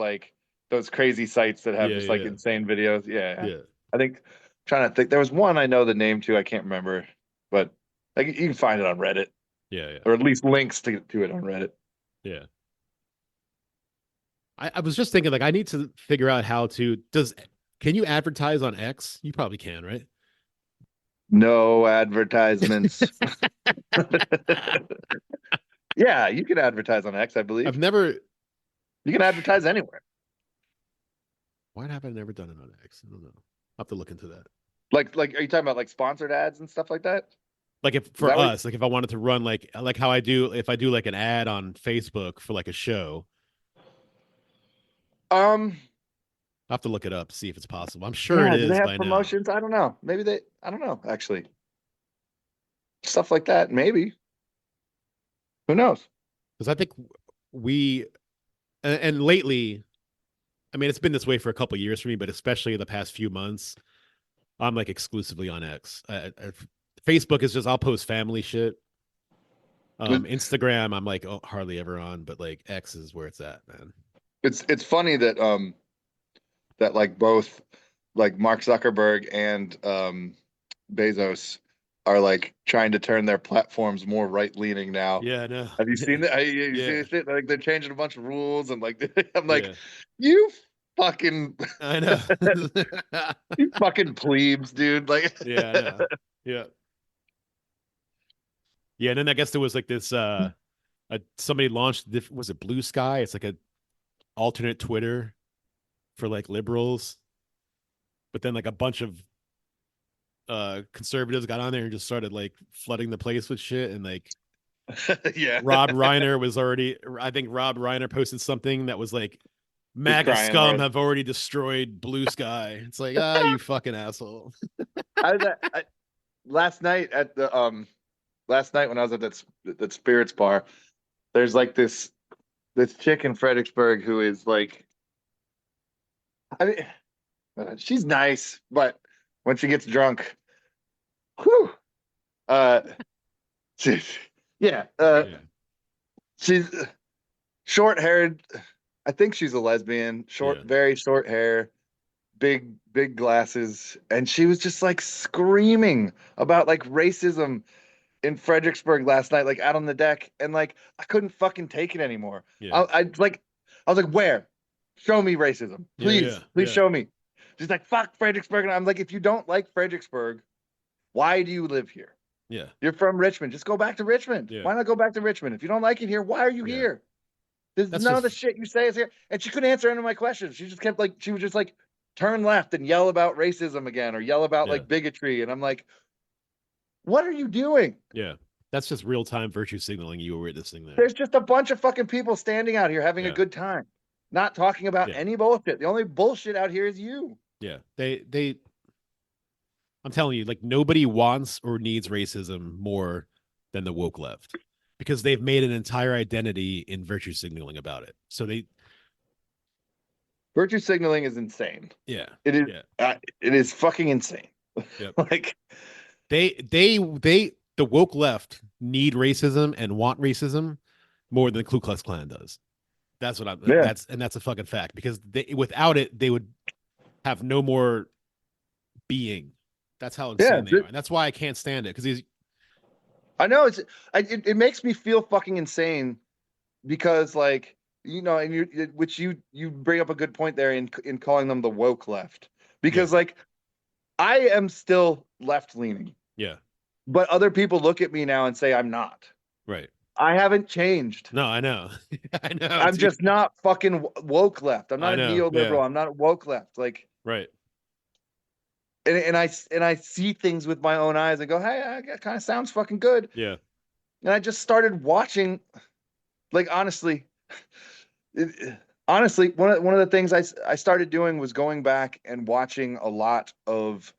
those crazy sites that have insane videos. Yeah. I think I'm trying to think. There was one I know the name to. I can't remember, but like you can find it on Reddit. Yeah. Or at least links to it on Reddit. Yeah. I was just thinking, like, I need to figure out how to. Can you advertise on X? You probably can, right? No advertisements. Yeah, you can advertise on X, I believe. You can advertise anywhere. Why have I never done it on X? I don't know. I'll have to look into that. Like, are you talking about like sponsored ads and stuff like that? Like if I wanted to run like how I do if I do like an ad on Facebook for like a show. I'll have to look it up, see if it's possible. I'm sure it is. Do they have promotions? Now. I don't know. Maybe I don't know, actually. Stuff like that, maybe. Who knows? Because I think and lately, I mean, it's been this way for a couple of years for me, but especially the past few months, I'm like exclusively on X. Facebook is just, I'll post family shit. Instagram, I'm like hardly ever on, but like X is where it's at, man. It's funny that that like both like Mark Zuckerberg and Bezos are like trying to turn their platforms more right leaning now. Yeah, no. Have you seen that? You see this shit? Like they're changing a bunch of rules and like I'm like, you fucking I know. You fucking plebes, dude. Like yeah. Yeah, and then I guess there was like this somebody launched was it Blue Sky? It's like a alternate Twitter for like liberals. But then like a bunch of conservatives got on there and just started like flooding the place with shit, and like Rob Reiner was I think Rob Reiner posted something that was like MAGA scum have already destroyed Blue Sky. It's like, you fucking asshole. Last night when I was at that spirits bar, there's like this chick in Fredericksburg who is like, I mean, she's nice, but when she gets drunk, whew, she's short-haired. I think she's a lesbian. Very short hair, big glasses, and she was just like screaming about like racism in Fredericksburg last night, like out on the deck, and like I couldn't fucking take it anymore. I was like, where? Show me racism, please, show me. She's like, fuck Fredericksburg, and I'm like, if you don't like Fredericksburg, why do you live here? Yeah, you're from Richmond. Just go back to Richmond. Why not go back to Richmond? If you don't like it here, why are you here? None of the shit you say is here. And she couldn't answer any of my questions. She just kept like, she was just like, turn left and yell about racism again, or yell about like bigotry. And I'm like, what are you doing? Yeah. That's just real-time virtue signaling you were witnessing there. There's just a bunch of fucking people standing out here having a good time, not talking about any bullshit. The only bullshit out here is you. Yeah. They I'm telling you, like nobody wants or needs racism more than the woke left because they've made an entire identity in virtue signaling about it. So Virtue signaling is insane. yeah, It is. yeah. It is fucking insane. Yep. Like the woke left need racism and want racism more than the Ku Klux Klan does. That's what I'm. Yeah. That's a fucking fact because without it, they would have no more being. That's how insane they are. And that's why I can't stand it because I know it makes me feel fucking insane because like and you bring up a good point there in calling them the woke left because like I am still left leaning. Yeah. But other people look at me now and say I'm not. Right. I haven't changed. No, I know. I know. I'm just not fucking woke left. I'm not a neoliberal. Yeah. I'm not woke left. Like right. And I see things with my own eyes and go, hey, that kind of sounds fucking good. Yeah. And I just started watching, like honestly, one of the things I started doing was going back and watching a lot of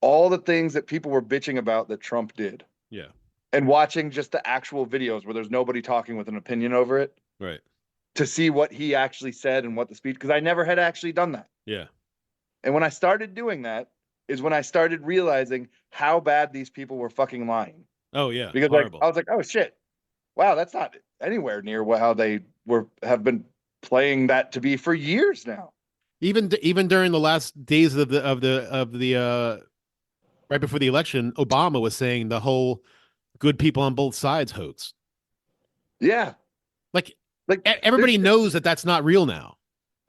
all the things that people were bitching about that Trump did. Yeah. And watching just the actual videos where there's nobody talking with an opinion over it. Right. To see what he actually said and what the speech, because I never had actually done that. Yeah. And when I started doing that is when I started realizing how bad these people were fucking lying. Oh yeah. Because like I was like, oh shit. Wow, that's not anywhere near how they have been playing that to be for years now. Even during the last days of the right before the election, Obama was saying the whole good people on both sides hoax. Yeah. Like everybody knows that that's not real now.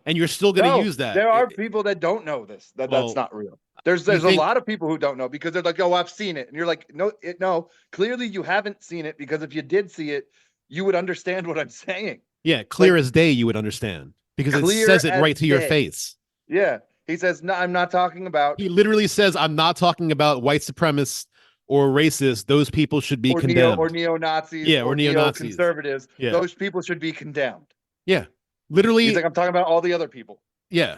And you're still going to use that. There are people that don't know this, that's not real. There's a lot of people who don't know because they're like, oh, I've seen it. And you're like, no, clearly you haven't seen it because if you did see it, you would understand what I'm saying. Yeah. Clear as day. You would understand because it says it right to your face. Yeah. He says, no, I'm not talking about. He literally says, I'm not talking about white supremacists or racists. Those people should be condemned. Or neo-Nazis. Yeah. Or neo-Nazis. Conservatives. Yeah. Those people should be condemned. Yeah. Literally. He's like, I'm talking about all the other people. Yeah.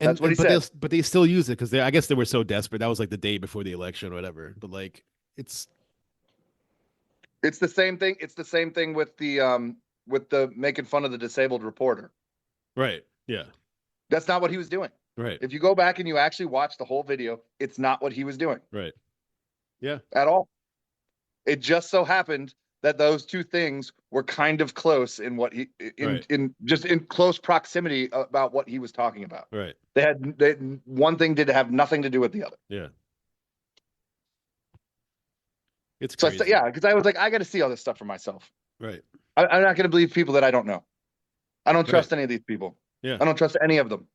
That's what he said. But they still use it because I guess they were so desperate. That was like the day before the election or whatever. But like, it's the same thing. It's the same thing with the making fun of the disabled reporter. Right. Yeah. That's not what he was doing. Right. If you go back and you actually watch the whole video, it's not what he was doing. Right. Yeah. At all. It just so happened that those two things were kind of close in what in close proximity about what he was talking about. Right. They one thing did have nothing to do with the other. Yeah. It's so crazy. because I was like, I got to see all this stuff for myself. Right. I'm not going to believe people that I don't know. I don't trust any of these people. Yeah. I don't trust any of them.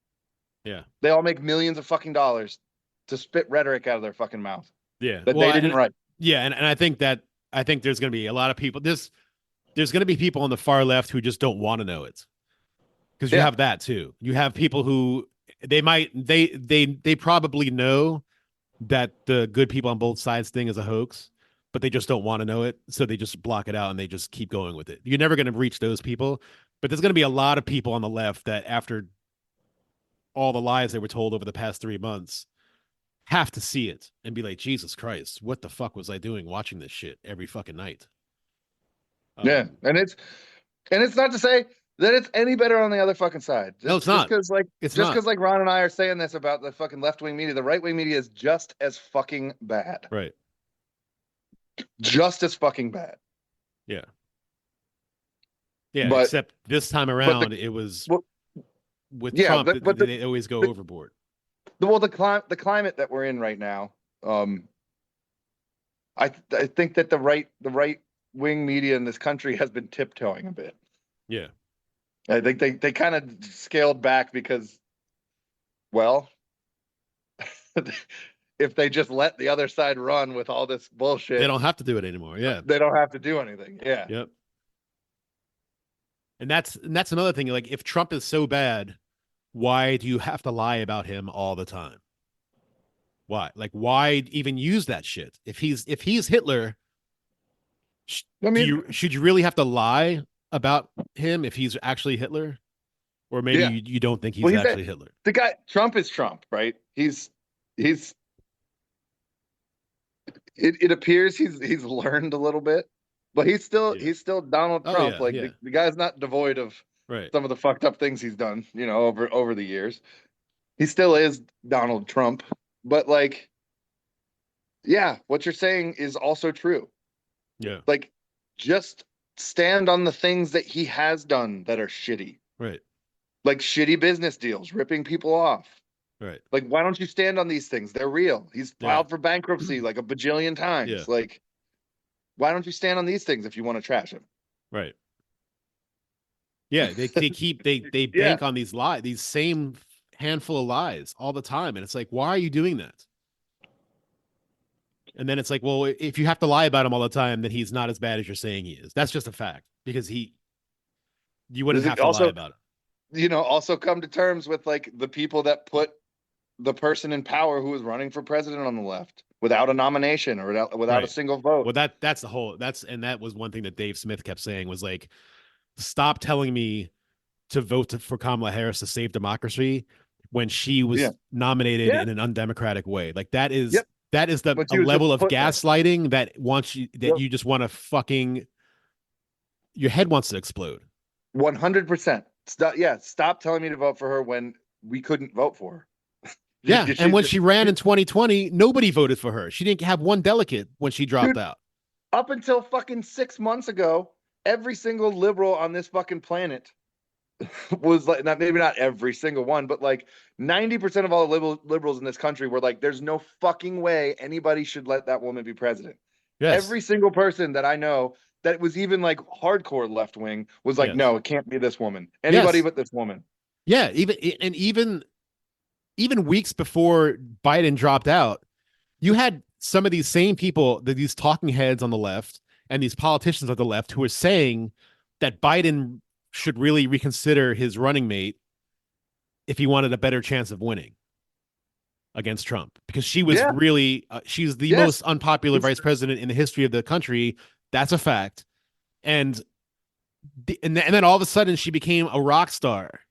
Yeah. They all make millions of fucking dollars to spit rhetoric out of their fucking mouth. Yeah. That they didn't write. Yeah, and I think there's going to be a lot of people. There's going to be people on the far left who just don't want to know it, because you have that too. You have people who they probably know that the good people on both sides thing is a hoax, but they just don't want to know it, so they just block it out and they just keep going with it. You're never going to reach those people, but there's going to be a lot of people on the left that after all the lies they were told over the past 3 months have to see it and be like, Jesus Christ, what the fuck was I doing watching this shit every fucking night? Yeah, and it's not to say that it's any better on the other fucking side. No, it's not. Because like Ron and I are saying this about the fucking left-wing media, the right-wing media is just as fucking bad. Right. Just as fucking bad. Yeah. Yeah, except this time around, it was with Trump, they always go overboard. The climate that we're in right now, I think that the right wing media in this country has been tiptoeing a bit. Yeah, I think they kind of scaled back because, well, if they just let the other side run with all this bullshit, they don't have to do it anymore. Yeah, they don't have to do anything. Yeah. Yep. And that's another thing. Like, if Trump is so bad, why do you have to lie about him all the time? Why? Like, why even use that shit? If he's Hitler, should you really have to lie about him if he's actually Hitler? Or maybe Yeah. you don't think he's actually Hitler. The guy, Trump is Trump, right? It appears he's learned a little bit, but he's still Donald Oh, Trump. yeah, Like yeah. the guy's not devoid of Right. some of the fucked up things he's done, over the years. He still is Donald Trump, but like, yeah, what you're saying is also true. Yeah. Like, just stand on the things that he has done that are shitty. Right. Like shitty business deals, ripping people off. Right. Like, why don't you stand on these things? They're real. He's Yeah. filed for bankruptcy like a bajillion times. Yeah. Like, why don't you stand on these things if you want to trash him? Right. Yeah, they bank Yeah. on these lies, these same handful of lies all the time, and it's like, why are you doing that? And then it's like, well, if you have to lie about him all the time, then he's not as bad as you're saying he is. That's just a fact, because you wouldn't have to lie about him. Also come to terms with like the people that put the person in power who was running for president on the left without a nomination or without Right. a single vote. Well, that was one thing that Dave Smith kept saying was like, stop telling me to vote for Kamala Harris to save democracy when she was nominated in an undemocratic way. Like that is a level of gaslighting that wants you you just want to fucking, your head wants to explode. 100%. Stop telling me to vote for her when we couldn't vote for her. Yeah, and when she ran in 2020, nobody voted for her. She didn't have one delegate when she dropped out. Up until fucking 6 months ago, every single liberal on this fucking planet was like, maybe not every single one, but like 90% of all the liberals in this country were like, there's no fucking way anybody should let that woman be president. Yes. Every single person that I know that was even like hardcore left wing was like, no, it can't be this woman. Anybody but this woman. Yeah, even weeks before Biden dropped out, you had some of these same people, these talking heads on the left and these politicians on the left who were saying that Biden should really reconsider his running mate if he wanted a better chance of winning against Trump, because she was really she's the most unpopular vice president in the history of the country. That's a fact. And then all of a sudden she became a rock star.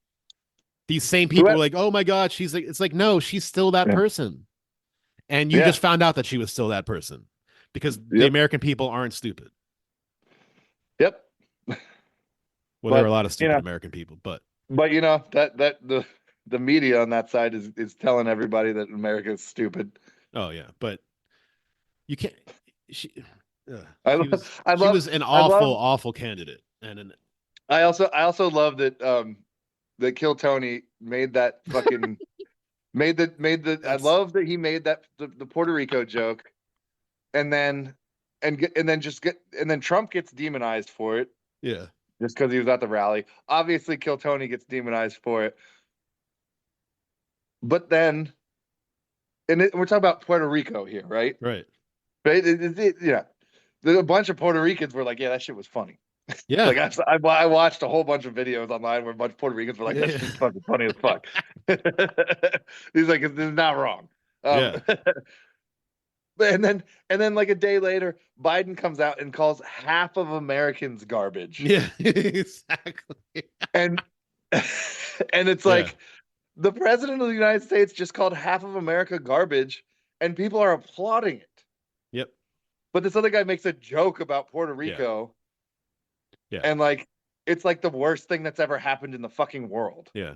These same people were like, oh my God, she's like, it's like, no, she's still that person. And you just found out that she was still that person because the American people aren't stupid. Yep. Well, there are a lot of stupid American people, but that the media on that side is telling everybody that America is stupid. Oh yeah, but you can't. She was an awful candidate, and I also love that that Kill Tony made that fucking I love that he made that the Puerto Rico joke, and then Trump gets demonized for it. Yeah. Just because he was at the rally. Obviously, Kill Tony gets demonized for it. But then, we're talking about Puerto Rico here, right? Right. Right? A bunch of Puerto Ricans were like, yeah, that shit was funny. Yeah. Like I watched a whole bunch of videos online where a bunch of Puerto Ricans were like, that shit's fucking funny as fuck. He's like, this is not wrong. And then like a day later, Biden comes out and calls half of Americans garbage. Yeah, exactly. And it's like the president of the United States just called half of America garbage, and people are applauding it. Yep. But this other guy makes a joke about Puerto Rico. Yeah. And like it's like the worst thing that's ever happened in the fucking world. Yeah.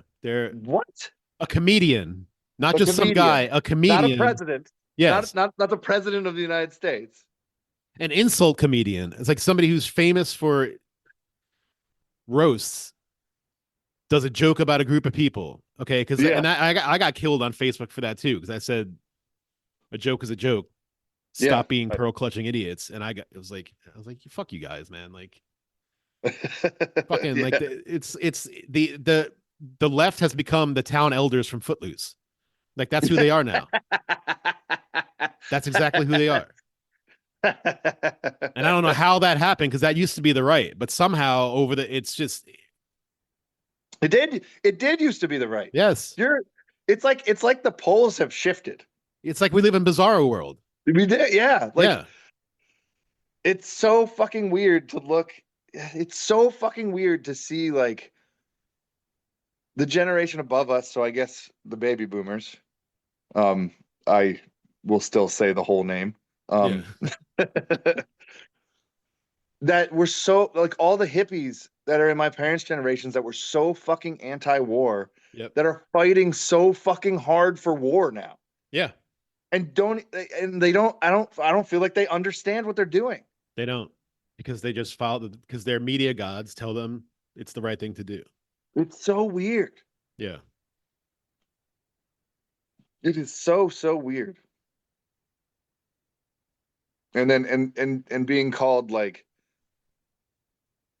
What? A comedian, not just some guy, a comedian. Not a president. Yes. Not the president of the United States. An insult comedian. It's like somebody who's famous for roasts does a joke about a group of people. Okay. Because I got killed on Facebook for that too. Because I said a joke is a joke. Stop being pearl clutching idiots. And I was like, fuck you guys, man. Like fucking like it's the left has become the town elders from Footloose. Like that's who they are now. That's exactly who they are. And I don't know how that happened, because that used to be the right, but somehow it did used to be the right. Yes. It's like the polls have shifted. It's like we live in bizarro world. We did, yeah. It's so fucking weird to look. It's so fucking weird to see like the generation above us, so I guess the baby boomers, I will still say the whole name, Yeah. that were so like all the hippies that are in my parents' generations that were so fucking anti-war, Yep. that are fighting so fucking hard for war now. Yeah. And they don't I don't feel like they understand what they're doing. They don't, because they just follow because their media gods tell them it's the right thing to do. It's so weird. Yeah. It is so weird. And then and being called like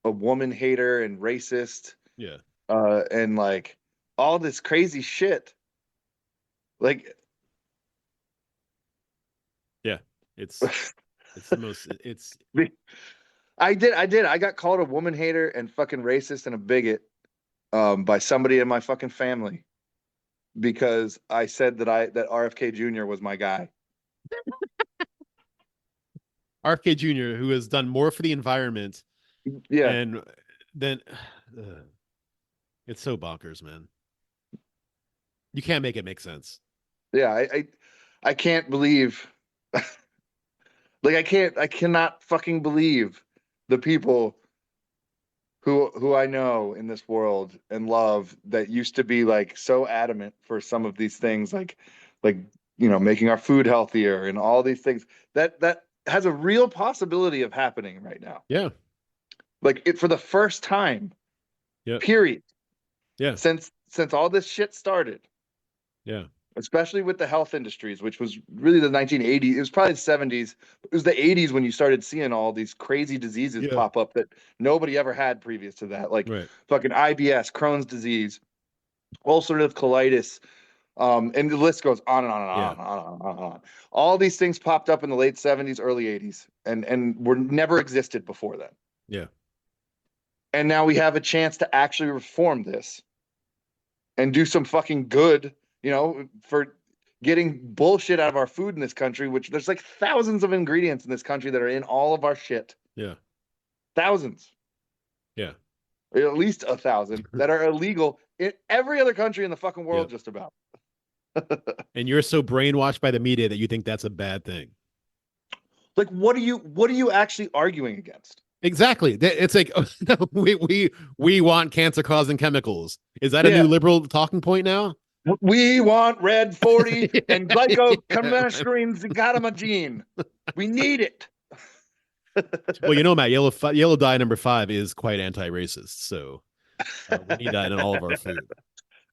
a woman hater and racist, Yeah. and like all this crazy shit. Like, yeah, it's the most, it's I got called a woman hater and fucking racist and a bigot by somebody in my fucking family because I said that RFK Jr. was my guy. RFK Jr., who has done more for the environment. Yeah. And then it's so bonkers, man. You can't make it make sense. Yeah, I can't believe like I cannot fucking believe the people who I know in this world and love that used to be like so adamant for some of these things, like making our food healthier and all these things that has a real possibility of happening right now. Yeah. Like it for the first time. Yeah. Period. Yeah. Since all this shit started. Yeah. Especially with the health industries, which was really the 1980s. It was probably the 70s. It was the 80s when you started seeing all these crazy diseases pop up that nobody ever had previous to that. Like fucking IBS, Crohn's disease, ulcerative colitis. And the list goes on and on and on, and on and on. All these things popped up in the late 70s, early 80s, and were never existed before then. Yeah. And now we have a chance to actually reform this and do some fucking good, for getting bullshit out of our food in this country, which there's like thousands of ingredients in this country that are in all of our shit. Yeah. Thousands. Yeah. At least 1,000 that are illegal in every other country in the fucking world, just about. And you're so brainwashed by the media that you think that's a bad thing. Like, what are you actually arguing against? Exactly. It's like we want cancer-causing chemicals. Is that a new liberal talking point now? We want red 40 and glycosaminoglycine. We need it. Well, Matt, yellow dye number 5 is quite anti-racist, so we need that in all of our food.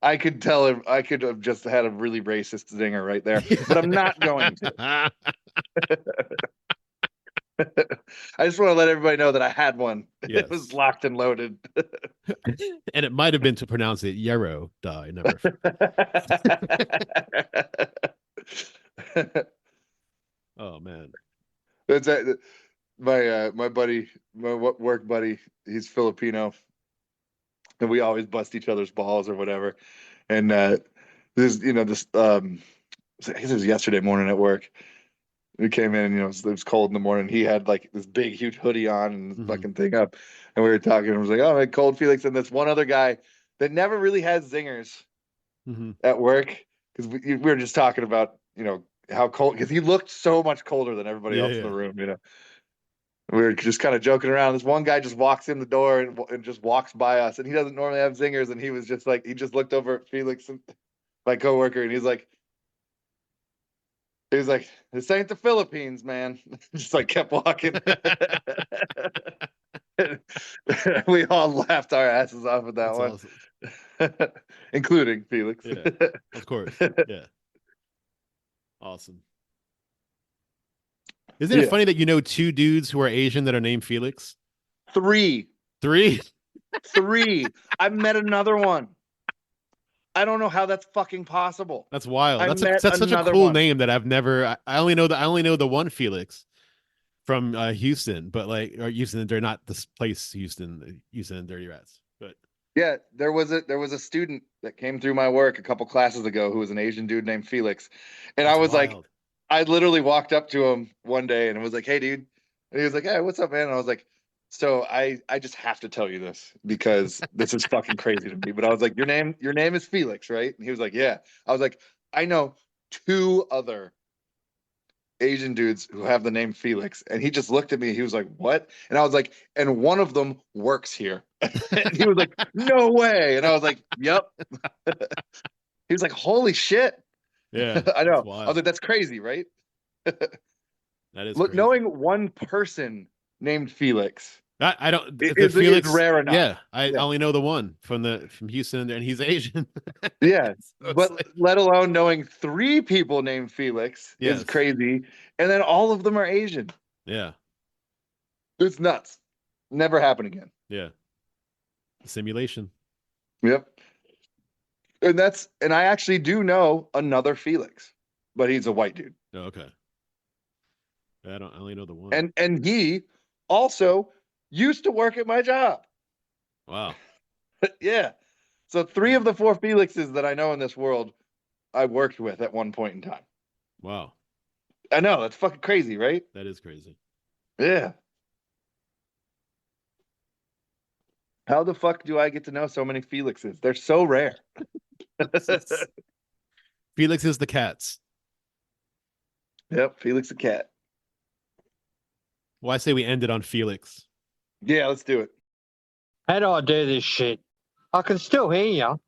I could tell him. I could have just had a really racist zinger right there, but I'm not going to. I just want to let everybody know that I had one. Yes. It was locked and loaded. And it might have been to pronounce it yellow dye number 5. Oh man. That's my buddy, my work buddy, he's Filipino. And we always bust each other's balls or whatever. And I guess it was yesterday morning at work. We came in, it was cold in the morning. He had like this big, huge hoodie on and this fucking thing up. And we were talking. And I was like, oh, man, cold, Felix. And this one other guy that never really has zingers at work. Because we were just talking about, how cold, because he looked so much colder than everybody else in the room, We were just kind of joking around. This one guy just walks in the door and just walks by us. And he doesn't normally have zingers. And he was just like, he just looked over at Felix, and my coworker, and he's like, this ain't the Philippines, man. Just like kept walking. We all laughed our asses off at that one. Awesome. Including Felix. Yeah, of course. Yeah. Awesome. Isn't it funny that you know 2 dudes who are Asian that are named Felix? 3. 3? 3. I've met another one. I don't know how that's fucking possible. That's wild. That's such a cool name that I've never. I only know the one Felix from Houston, but Houston, they're not this place, Houston and Dirty Rats. But yeah, there was a student that came through my work a couple classes ago who was an Asian dude named Felix, and I was wild. I literally walked up to him one day and was like, "Hey, dude," and he was like, "Hey, what's up, man?" And I was like, So I just have to tell you this because this is fucking crazy to me. But I was like, your name is Felix, right? And he was like, yeah. I was like, I know 2 other Asian dudes who have the name Felix. And he just looked at me. He was like, what? And I was like, and one of them works here. And he was like, no way. And I was like, yep. He was like, holy shit. Yeah. I know. Wild. I was like, that's crazy, right? That is Look, crazy. knowing one person named Felix I don't. is rare enough. Yeah, I only know the one from Houston, and he's Asian. Yeah, So but like, let alone knowing 3 people named Felix is crazy, and then all of them are Asian. Yeah, it's nuts. Never happen again. Yeah, simulation. Yep. And I actually do know another Felix, but he's a white dude. Oh, okay. I only know the one. And he also used to work at my job. Wow. Yeah. So 3 of the 4 Felixes that I know in this world, I worked with at one point in time. Wow. I know, that's fucking crazy, right? That is crazy. Yeah. How the fuck do I get to know so many Felixes? They're so rare. Felix is the cats. Yep, Felix the cat. Well, I say we end it on Felix. Yeah, let's do it. How do I do this shit? I can still hear you.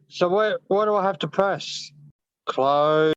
So what do I have to press? Close.